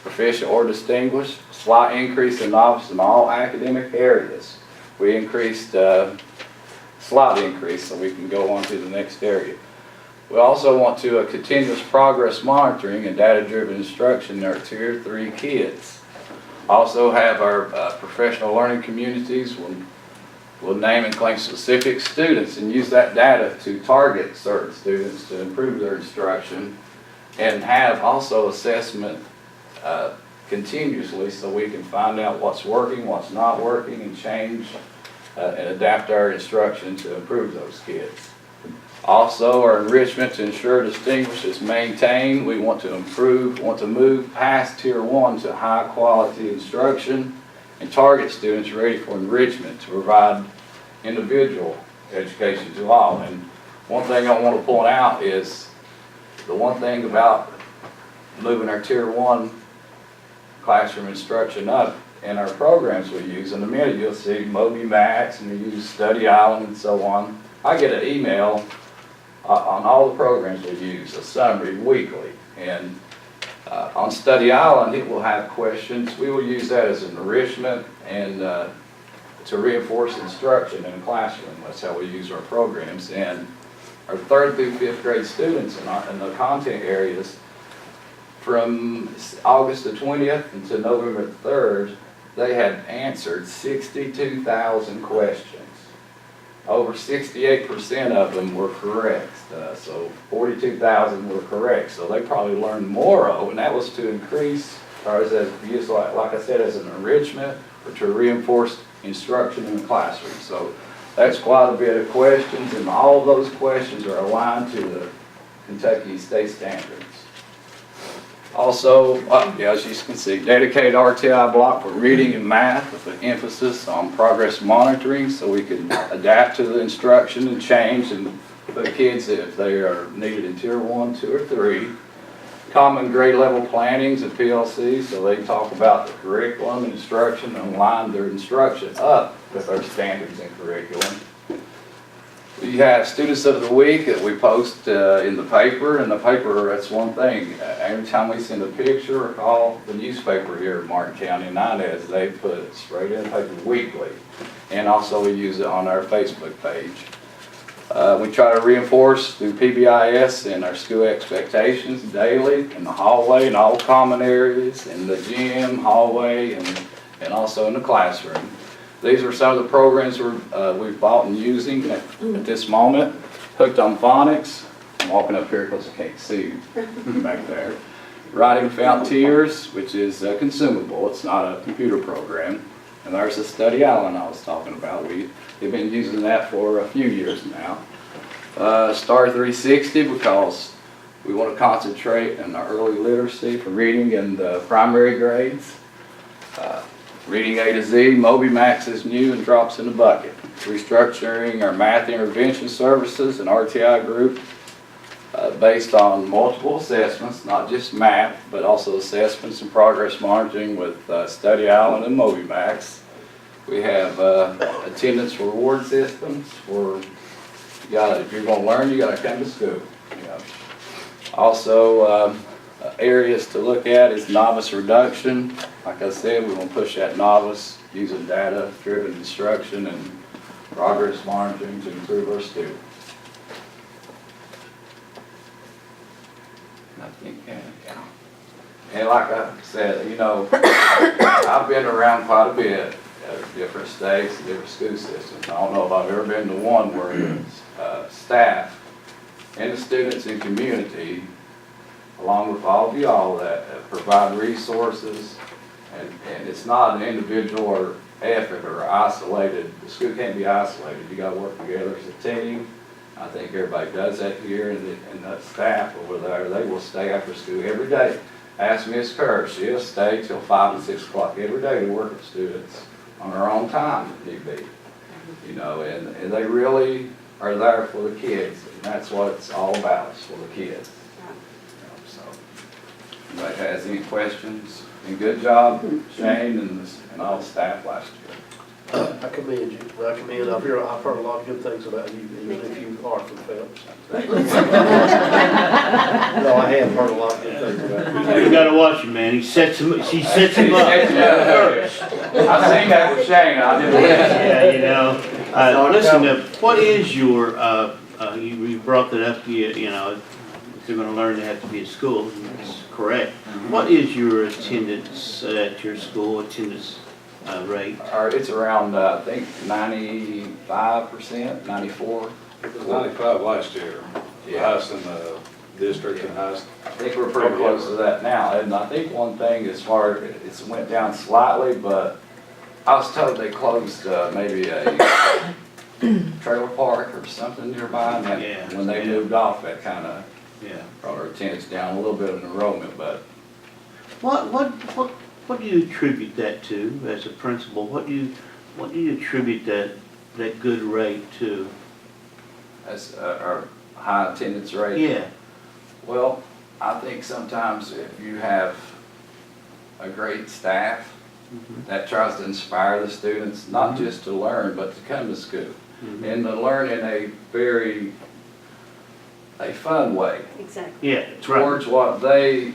proficient or distinguished, slight increase in novice in all academic areas. We increased, slight increase, so we can go on to the next area. We also want to continuous progress monitoring and data-driven instruction in our Tier 3 kids. Also have our professional learning communities. We'll name and claim specific students and use that data to target certain students to improve their instruction, and have also assessment continuously so we can find out what's working, what's not working, and change and adapt our instruction to improve those kids. Also, our enrichment to ensure distinguish is maintained. We want to improve, want to move past Tier 1 to high quality instruction and target students ready for enrichment to provide individual education to all. And one thing I want to point out is the one thing about moving our Tier 1 classroom instruction up in our programs we use. In a minute you'll see Moby Max, and we use Study Island and so on. I get an email on all the programs we use, a summary weekly, and on Study Island it will have questions. We will use that as an enrichment and to reinforce instruction in the classroom. That's how we use our programs. And our 3rd through 5th grade students in the content areas, from August the 20th until November the 3rd, they had answered 62,000 questions. Over 68% of them were correct, so 42,000 were correct. So they probably learned more of, and that was to increase, or as used like I said, as an enrichment or to reinforce instruction in the classroom. So that's quite a bit of questions, and all of those questions are aligned to the Kentucky state standards. Also, as you can see, dedicated RTI block for reading and math with an emphasis on progress monitoring so we can adapt to the instruction and change and put kids if they are needed in Tier 1, 2, or 3. Common grade level plannings and PLCs, so they talk about the curriculum and instruction and line their instruction up with our standards and curriculum. We have Students of the Week that we post in the paper. In the paper, that's one thing. Every time we send a picture or call the newspaper here in Martin County, Inez, they put it straight in the paper weekly. And also we use it on our Facebook page. We try to reinforce through PBIS and our school expectations daily in the hallway and all common areas, in the gym, hallway, and also in the classroom. These are some of the programs we've bought and using at this moment. Hooked on Phonics. I'm walking up here because I can't see back there. Writing Frontiers, which is consumable. It's not a computer program. And there's the Study Island I was talking about. We've been using that for a few years now. Star 360, because we want to concentrate on our early literacy for reading in the primary grades. Reading A to Z, Moby Max is new and drops in the bucket. Restructuring our math intervention services and RTI group based on multiple assessments, not just math, but also assessments and progress monitoring with Study Island and Moby Max. We have attendance reward systems where if you're going to learn, you got to come to school. Also, areas to look at is novice reduction. Like I said, we want to push that novice using data-driven instruction and progress monitoring to improve our students. I think, yeah. And like I said, I've been around quite a bit at different states and different school systems. I don't know if I've ever been to one where the staff and the students and community, along with all of y'all, that provide resources, and it's not an individual or effort or isolated. The school can't be isolated. You got to work together as a team I think everybody does that here, and the staff over there, they will stay after school every day. Ask Miss Kerr, she'll stay till 5 and 6 o'clock every day to work with students on her own time if need be. You know, and they really are there for the kids, and that's what it's all about, is for the kids. You know, so, anybody has any questions? And good job, Shane and all the staff last year. I commend you. I commend, I've heard a lot of good things about you, even if you are from Phelps. No, I have heard a lot of good things about you. You gotta watch him, man. She sets him up first. I seen that with Shane, I didn't listen. Yeah, you know. Listen, what is your, you brought that up, you know, if they're gonna learn, they have to be at school, that's correct. What is your attendance at your school, attendance rate? It's around, I think, 95%, 94. It was 95 last year, the highest in the district and highest. I think we're pretty close to that now, and I think one thing as far, it's went down slightly, but I was told they closed maybe a trailer park or something nearby, and that, when they moved off, that kind of brought our attendance down, a little bit of enrollment, but. What do you attribute that to as a principal? What do you attribute that good rate to? As our high attendance rate? Yeah. Well, I think sometimes if you have a great staff that tries to inspire the students, not just to learn, but to come to school. And to learn in a very, fun way. Exactly. Yeah, that's right. Towards what they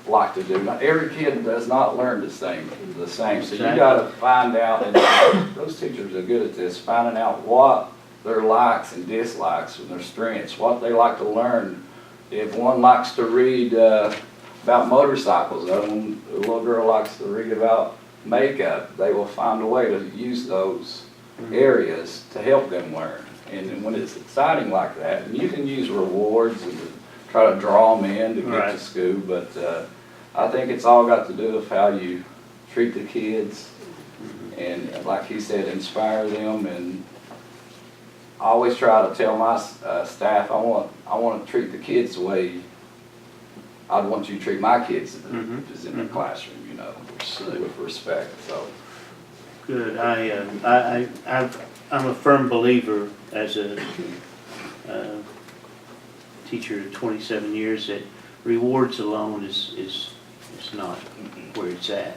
like to do. Not every kid does not learn the same. So you gotta find out, and those teachers are good at this, finding out what their likes and dislikes and their strengths, what they like to learn. If one likes to read about motorcycles, a little girl likes to read about makeup, they will find a way to use those areas to help them learn. And when it's exciting like that, and you can use rewards and try to draw them in to get to school, but I think it's all got to do with how you treat the kids, and like he said, inspire them. And I always try to tell my staff, I want to treat the kids the way I'd want you to treat my kids is in the classroom, you know, with respect. So good. I'm a firm believer as a teacher of 27 years that rewards alone is not where it's at.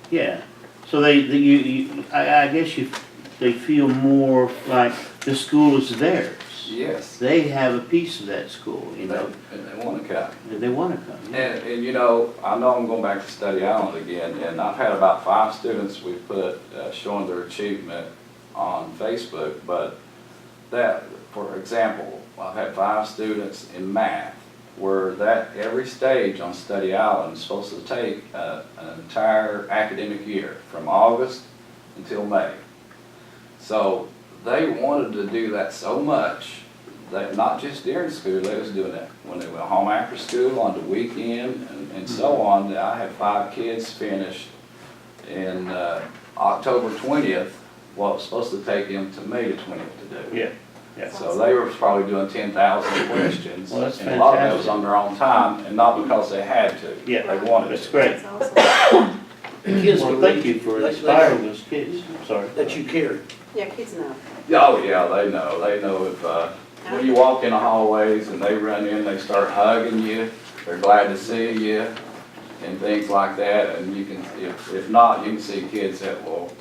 Yeah. So I guess they feel more like the school is theirs. yes, They have a piece of that school, you know. and they want to come. They want to come. Yeah. And you know, I know I'm going back to Study Island again, and I've had about 5 students we put showing their achievement on Facebook, but that, for example, I've had 5 students in math where that every stage on Study Island is supposed to take an entire academic year from August until May. So they wanted to do that so much that not just during school, they was doing it when they went home after school, on the weekend, and so on. I had 5 kids finished in October 20th, what was supposed to take them to May the 20th to do. Yeah. Yeah. So they were probably doing 10,000 questions, Well, that's and a lot of that fantastic. was on their own time, and not because they had to. Yeah, They wanted that's to. great. That's awesome. Kids Well, can thank read. you for They- inspiring those kids. I'm sorry. That you carry. Yeah, kids know. Oh, yeah, they know. They know if, when you walk in the hallways and they run in, they start hugging you, they're glad to see you, and things like that. And you can, if not, you can see kids that will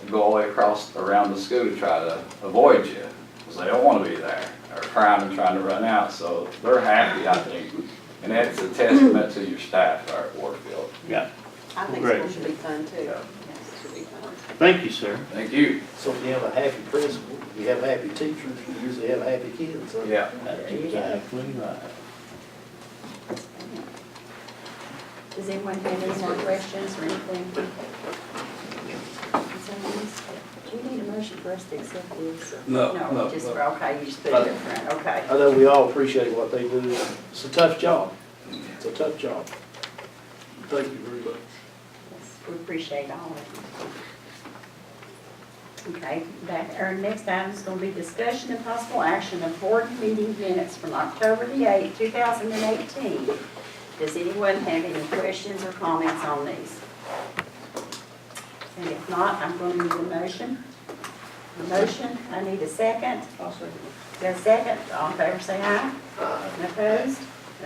go all the way around the school to try to avoid you, because they don't want to be there, or crying and trying to run out. So they're happy, I think. And that's a testament to your staff there at Warfield. Yeah. I think Great. school should be fun too. Yeah. It should be fun. Thank you, sir. Thank you. So if you have a happy principal, you have happy teachers, you usually have happy kids. So. Yeah. That's exactly right. Does anyone have any more questions or anything? Do you need a motion for us to accept this? No, No, just, okay, you just put it in front, okay. I know we all appreciate what they do. It's a tough job. It's a tough job. Thank you very much. Yes, we appreciate all of Okay, our next item is gonna be discussion and possible action of board meeting minutes from October the 8th, 2018. Does anyone have any questions or comments on these? And if not, I'm going to need a motion. A motion, I need a second. I'll second Got a second? All in favor, say aye. Opposed?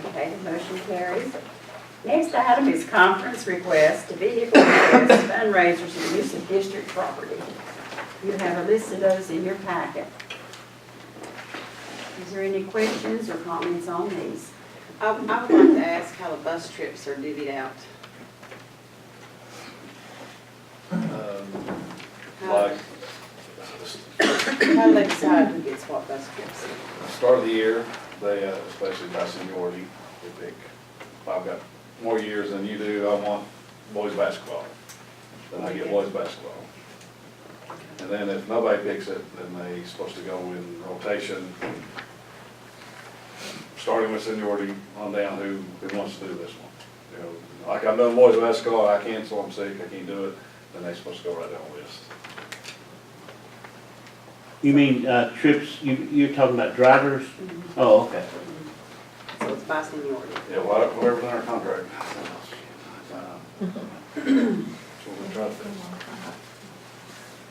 Okay, the motion carries. Next item is conference request to vehicle request fundraisers and use of district property. You have a list of those in your packet. Is there any questions or comments on these? I would like to ask how the bus trips are divvied out. Like, How do they decide who gets what bus trips? start of the year, they, especially by seniority, they pick, if I've got more years than you do, I want boys basketball. Then I get boys basketball. And then if nobody picks it, then they're supposed to go in rotation, starting with seniority on down who wants to do this one. You know, like I've done boys basketball, I cancel, I'm sick, I can't do it, then they're supposed to go right down the list. You mean, trips, you're talking about drivers? Oh, okay. So it's by seniority. Yeah, whatever's in our contract. That's what we try to do.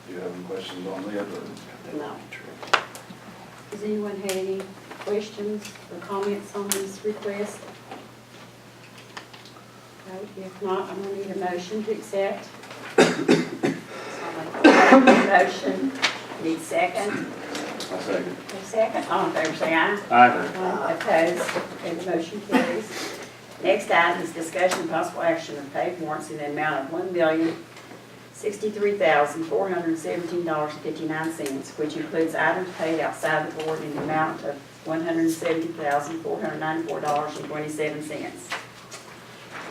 Do you have any questions on the other? No. Does anyone have any questions or comments on this request? No, if not, I'm gonna need a motion to accept. Motion, need second. I second. A second, all in favor, say aye. Aye. Opposed, and the motion carries. Next item is discussion and possible action of paid warrants in the amount of $1,063,417.59, which includes items paid outside the board in the amount of $170,494.27.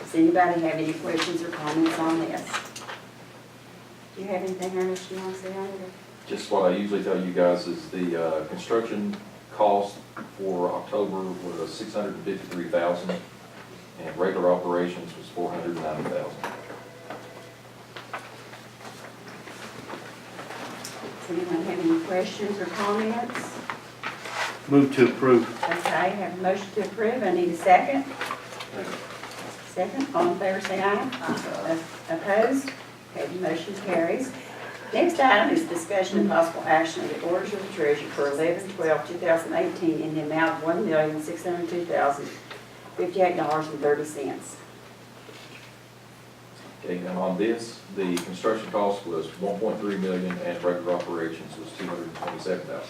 Does anybody have any questions or comments on this? Do you have anything, Ernest, you want to say on it? Just what I usually tell you guys is the construction cost for October was $653,000, and regular operations was $490,000. Does anyone have any questions or comments? Move to approve. Okay, have a motion to approve, I need a second. Second, all in favor say aye. Opposed? Okay, the motion carries. Next item is discussion and possible action of the orders of the treasurer for 11/12/2018 in the amount of $1,602,058.30. Okay, and on this, the construction cost was $1.3 million, and regular operations was $227,000.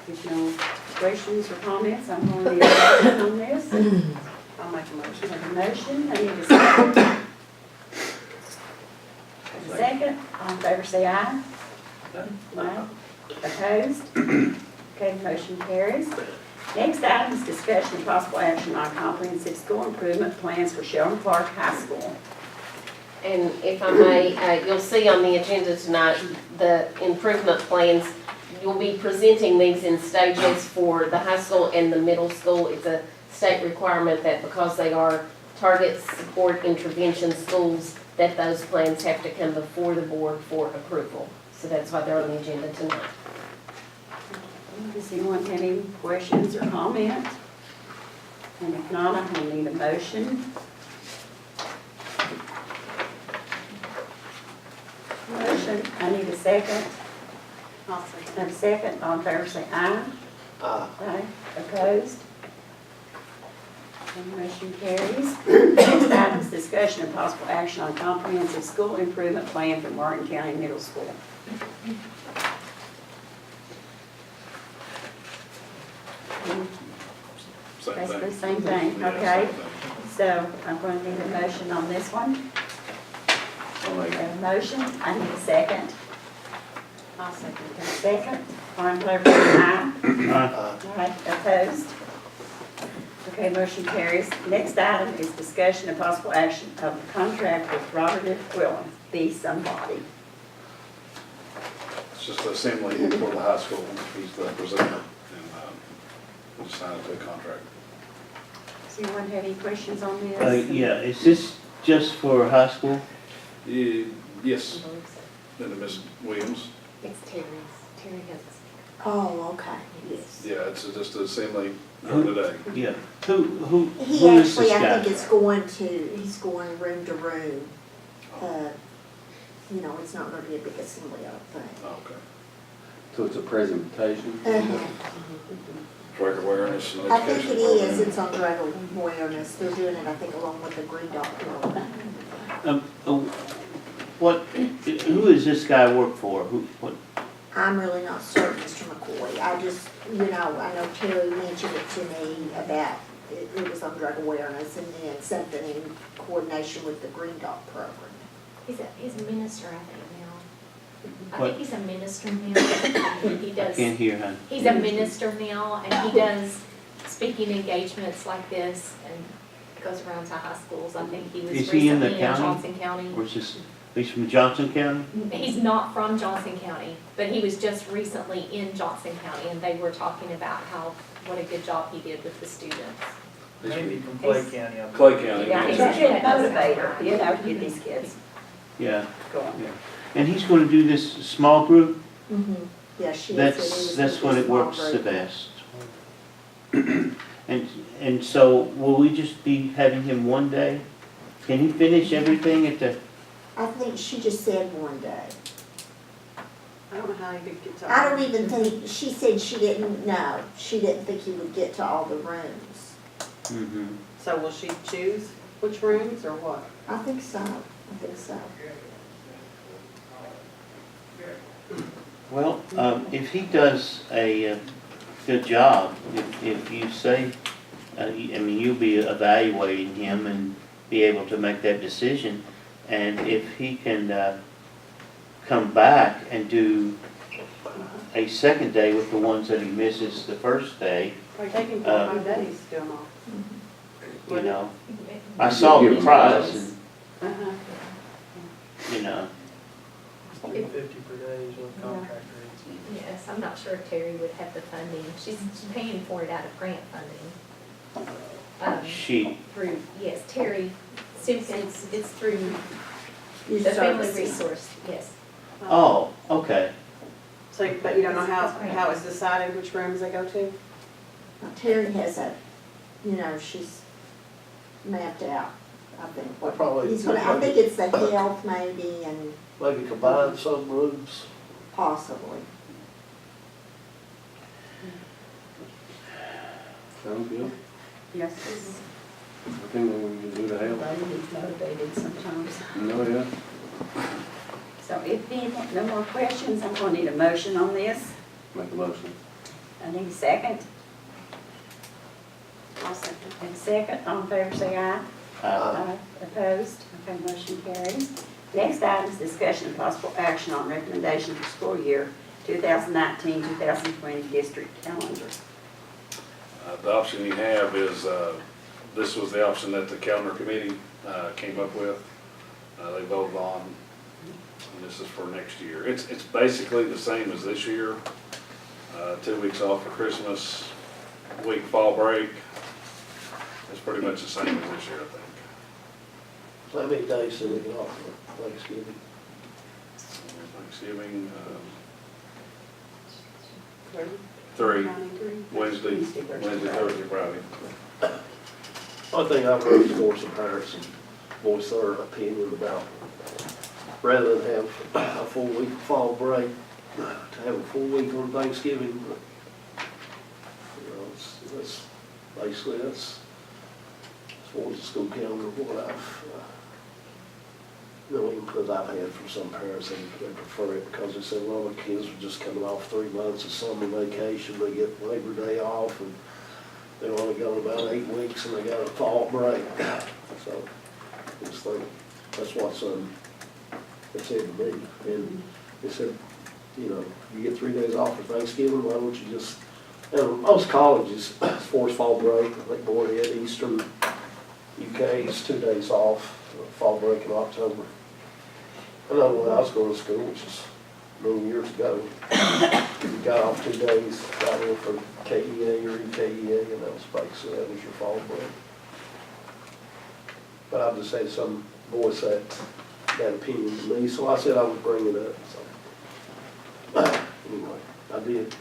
If no questions or comments, I'm going to need a motion on this. I'll make a motion. Have a motion, I need a second. A second, all in favor say aye. Aye. Opposed? Okay, the motion carries. Next item is discussion and possible action on comprehensive school improvement plans for Sheldon Clark High School. And if I may, you'll see on the agenda tonight, the improvement plans. You'll be presenting these in stages for the high school and the middle school. It's a state requirement that because they are target support intervention schools, that those plans have to come before the board for approval. So that's why they're on the agenda tonight. Does anyone have any questions or comments? And if not, I'm going to need a motion. Motion, I need a second. I'll second. Have a second, all in favor say aye. Aye. Opposed? And the motion carries. Next item is discussion and possible action on comprehensive school improvement plan for Martin County Middle School. Basically the same thing, Yeah, okay? same thing. So I'm going to need a motion on this one. I'll make I it. have a motion, I need a second. I'll second. A second, all in favor, say aye. Aye. Aye. Opposed? Okay, motion carries. Next item is discussion and possible action of the contract with Robert F. Quillen, Be Somebody. It's just the assembly for the high school, he's the presenter, and we'll sign it to a contract. Does anyone have any questions on this? Yeah, is this just for high school? Yes, then to Ms. Williams. It's Terry's. Terry has. Oh, okay, yes. Yeah, it's just an assembly during the day. Yeah, who He is this actually, I guy? think he's going room to room. You know, it's not gonna be a big assembly, I don't think. Okay. So it's a presentation? Uh-huh. Drug awareness and I think education it is, program. it's on drug awareness, they're doing it, I think, along with the Green Dot program. Who does this guy work for? What? I'm really not certain, Mr. McCoy, I just, you know, I know Terry mentioned it to me about, it was on drug awareness, and then something in coordination with the Green Dot program. He's a minister, I think now. I What? think he's a minister now. He I does, can't hear, hon. he's a minister now, and he does speaking engagements like this, and goes around to high schools. I think he was Is he in the recently in county? Johnson County. Or is this, he's from Johnson County? He's not from Johnson County, but he was just recently in Johnson County, and they were talking about what a good job he did with the students. Maybe from Clay County. I believe. Clay County. Yeah, he's a good motivator, you know, to get these kids Yeah, going. yeah. And he's gonna do this small group? Mm-hmm. Yeah, she said it was. That's gonna when be it small works the group. best. And so will we just be having him one day? Can he finish everything at the, I think she just said one day. I don't know how he could get to. I don't even think, she said she didn't know, she didn't think he would get to all the rooms. mhm. So will she choose which rooms or what? I think so, I think so. Well, if he does a good job, if you say, I mean, you'll be evaluating him and be able to make that decision. And if he can come back and do a second day with the ones that he misses the first day, Or taking 4 or 5 days to do them all. you know. I saw the price and, Uh-huh. you know, $50 per day is what the contract rates. Yes, I'm not sure if Terry would have the funding. She's paying for it out of grant funding. she, Through, yes, Terry Simpson, it's through Youth the Family services. Resource, yes. oh, okay. So, but you don't know how it's decided which rooms they go to? Terry has a, you know, she's mapped out, I think. I probably- He's gonna, I think it's the health maybe and Maybe combine some groups. possibly. Sounds good. Yes, I think we can do the help. everybody's motivated sometimes. No, yeah. So if no more questions, I'm going to need a motion on this. Make a motion. I need a second. I'll second. And second, all in favor say aye. Aye. Opposed? Okay, motion carried. Next item is discussion and possible action on recommendation for school year 2019-2020 district calendar. The option you have is, this was the option that the calendar committee came up with. They voted on, and this is for next year. It's basically the same as this year. 2 weeks off for Christmas, week fall break. It's pretty much the same as this year, I think. So how many days do we get off for Thanksgiving? Thanksgiving, Three. 3, Three. Wednesday, Thursday, Friday. One thing I've heard for some parents and voice their opinion about, rather than have a full week of fall break, to have a full week on Thanksgiving. You know, that's basically, that's as far as the school calendar, what I've, really, because I've had from some parents, they prefer it because they say, well, the kids are just coming off 3 months of summer vacation, they get Labor Day off, and they're only gone about 8 weeks, and they got a fall break. So, I just think, that's what they said to me. And they said, you know, you get 3 days off for Thanksgiving, why don't you just, and most colleges, as far as fall break, like Morehead, Eastern, UK's 2 days off, fall break in October. I know when I was going to school, which is many years ago, you got off 2 days, got in for KEA or EKEA, and that was basically, that was your fall break. But I've just had some voice that that opinion to me, so I said I would bring it up, so. Anyway, I did.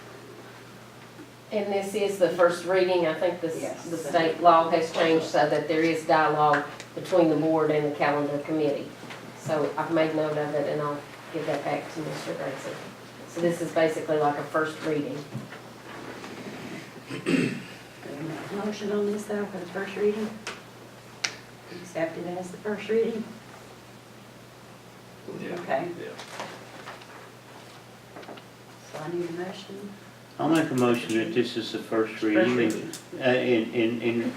And this is the first reading. I think Yes. the state law has changed so that there is dialogue between the board and the calendar committee. So I've made note of it and I'll give that back to Mr. Grayson. So this is basically like a first reading. Motion on this though for the first reading? Accept it as the first reading? Yeah. Okay, Yeah. so I need a motion. I'll make a motion that this is the first reading, reading. in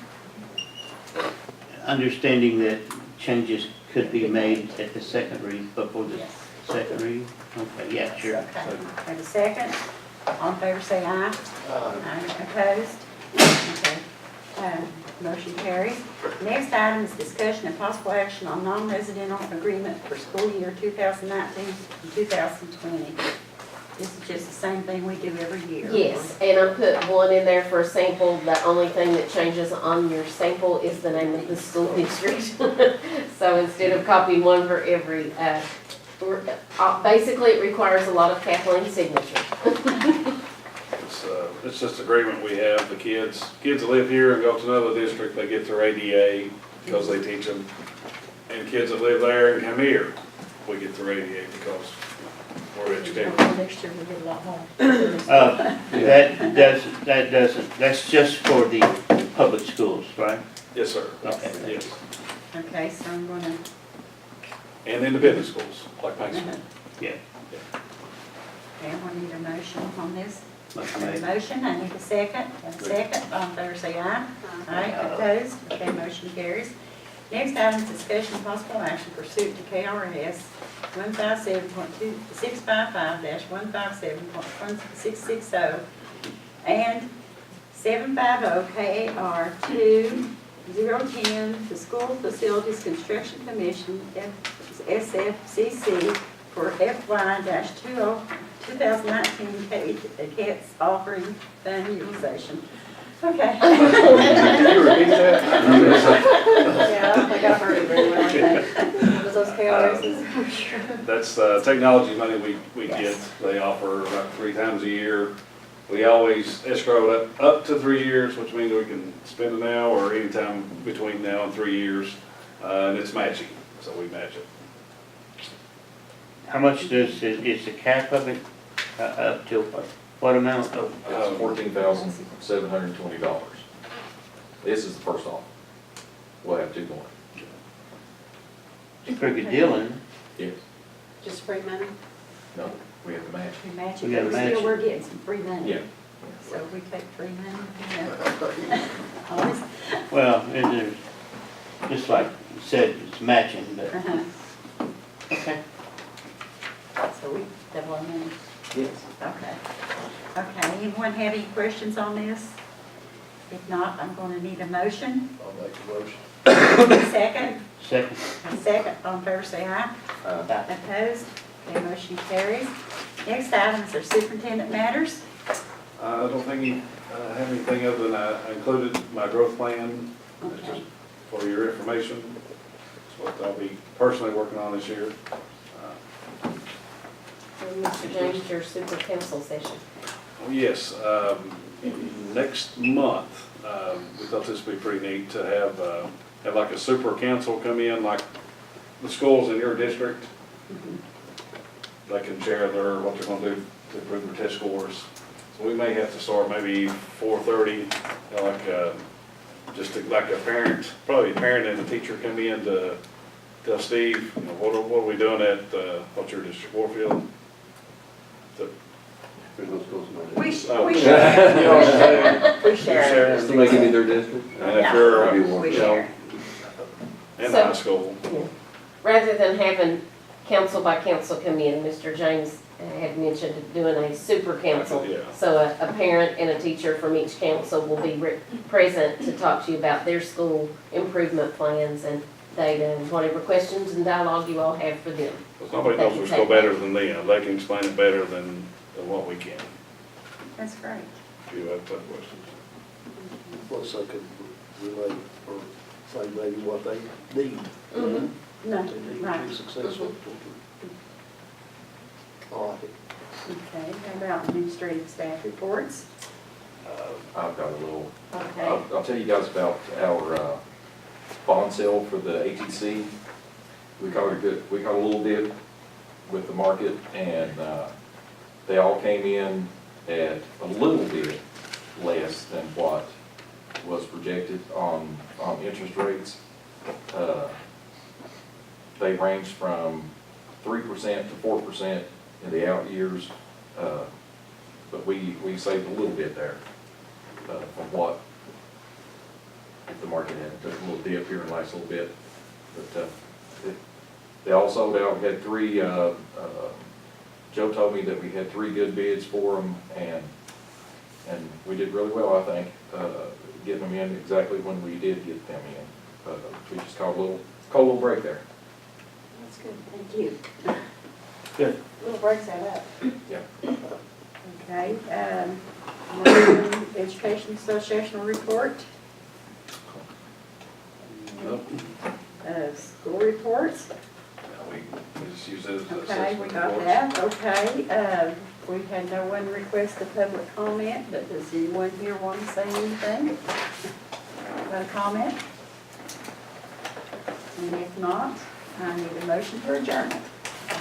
understanding that changes could be made at the second reading, before the Yes. second reading? Okay, yeah, sure. Okay, have a second? All in favor say aye. Uh, Aye. Opposed? Okay. Motion carries. Next item is discussion and possible action on non-residential agreement for school year 2019 and 2020. This is just the same thing we do every year. Yes, and I put one in there for a sample. The only thing that changes on your sample is the name of the school district. So instead of copying one for every, basically it requires a lot of Kathleen's signature. It's just agreement we have, the kids that live here and go to another district, they get their ADA because they teach them. And kids that live there and come here, we get their ADA because we're educated. Next year we get a lot more. That doesn't, that's just for the public schools, right? Yes, sir. Okay. Yes. Okay, so I'm gonna, And independent schools, like Paxton. Yeah. okay, I need a motion on this. I Motion need a made. motion, I need a second. Have a second, all in favor say aye. Aye, opposed? Okay, motion carries. Next item is discussion and possible action pursuant to KRS 157.655-157.1660 and 750 KAR 2010, the School Facilities Construction Commission, SFCC, for FY-2019 CATS offering fund utilization. Okay. Can you repeat that? Yeah, I think I've heard it very well. Was those KRSs? That's technology money we get. They offer about 3 times a year. We always escrow it up to 3 years, which means we can spend it now or anytime between now and 3 years. And it's matching, so we match it. How much is the cap of it, up to what amount? It's $14,720. This is the first offer. We'll have 2 more. It's a pretty good deal, isn't it? Yes. Just free money? No, we have to match. We match We it, gotta but match still it. we're getting some free money. Yeah. So we take free money. Yeah. Always. Well, it's just like you said, it's matching, but, Uh-huh. okay. So we double our money. Yes. Okay. Okay, anyone have any questions on this? If not, I'm gonna need a motion. I'll make a motion. Second, Second. a second, all in favor say aye. Opposed? Okay, motion carries. Next item is our superintendent matters. I don't think you have anything other than I included my growth plan. It's Okay. just for your information. It's what I'll be personally working on this year. And Mr. James, your super council session. Yes, next month, we thought this would be pretty neat to have like a super council come in, like the schools in your district. They can share what they're gonna do to improve their test scores. So we may have to start maybe 4:30, like a parent, probably a parent and a teacher come in to tell Steve, what are we doing at, what's your district, Warfield? We Oh. share. We You're share. sharing. Just to make it in their district? And if you're, We share. in So- high school. Rather than having council by council come in, Mr. James had mentioned doing a super council. Yeah. So a parent and a teacher from each council will be present to talk to you about their school improvement plans and data and whatever questions and dialogue you all have for them. Because nobody knows their school better than them. They can explain it better than what we can. That's great. If you have other questions. Plus I could relate or say maybe what they need. Mhm. No, to be right. successful. I like it. Okay, how about administrative staff reports? I've got a little, Okay, I'll tell you guys about our bond sale for the ATC. We caught a little dip with the market, and they all came in at a little bit less than what was projected on interest rates. They ranged from 3% to 4% in the out years, but we saved a little bit there from what the market had. Took a little dip here in the last little bit, but they all sold out. We had three, Joe told me that we had 3 good bids for them, and we did really well, I think, getting them in exactly when we did get them in. We just caught a little break there. that's good, thank you. Good. Little breaks that up. Yeah. Okay, American Education Association report, Nope. school reports. We just use those as Okay, assessment we got reports. that, okay. We had no one request a public comment, but does anyone here want to say anything? Got a comment? And if not, I need a motion for adjournment.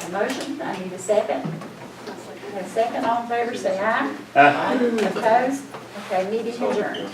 A motion, I need a second. A second, all in favor, say aye. Aye. Opposed? Okay, meeting adjourned.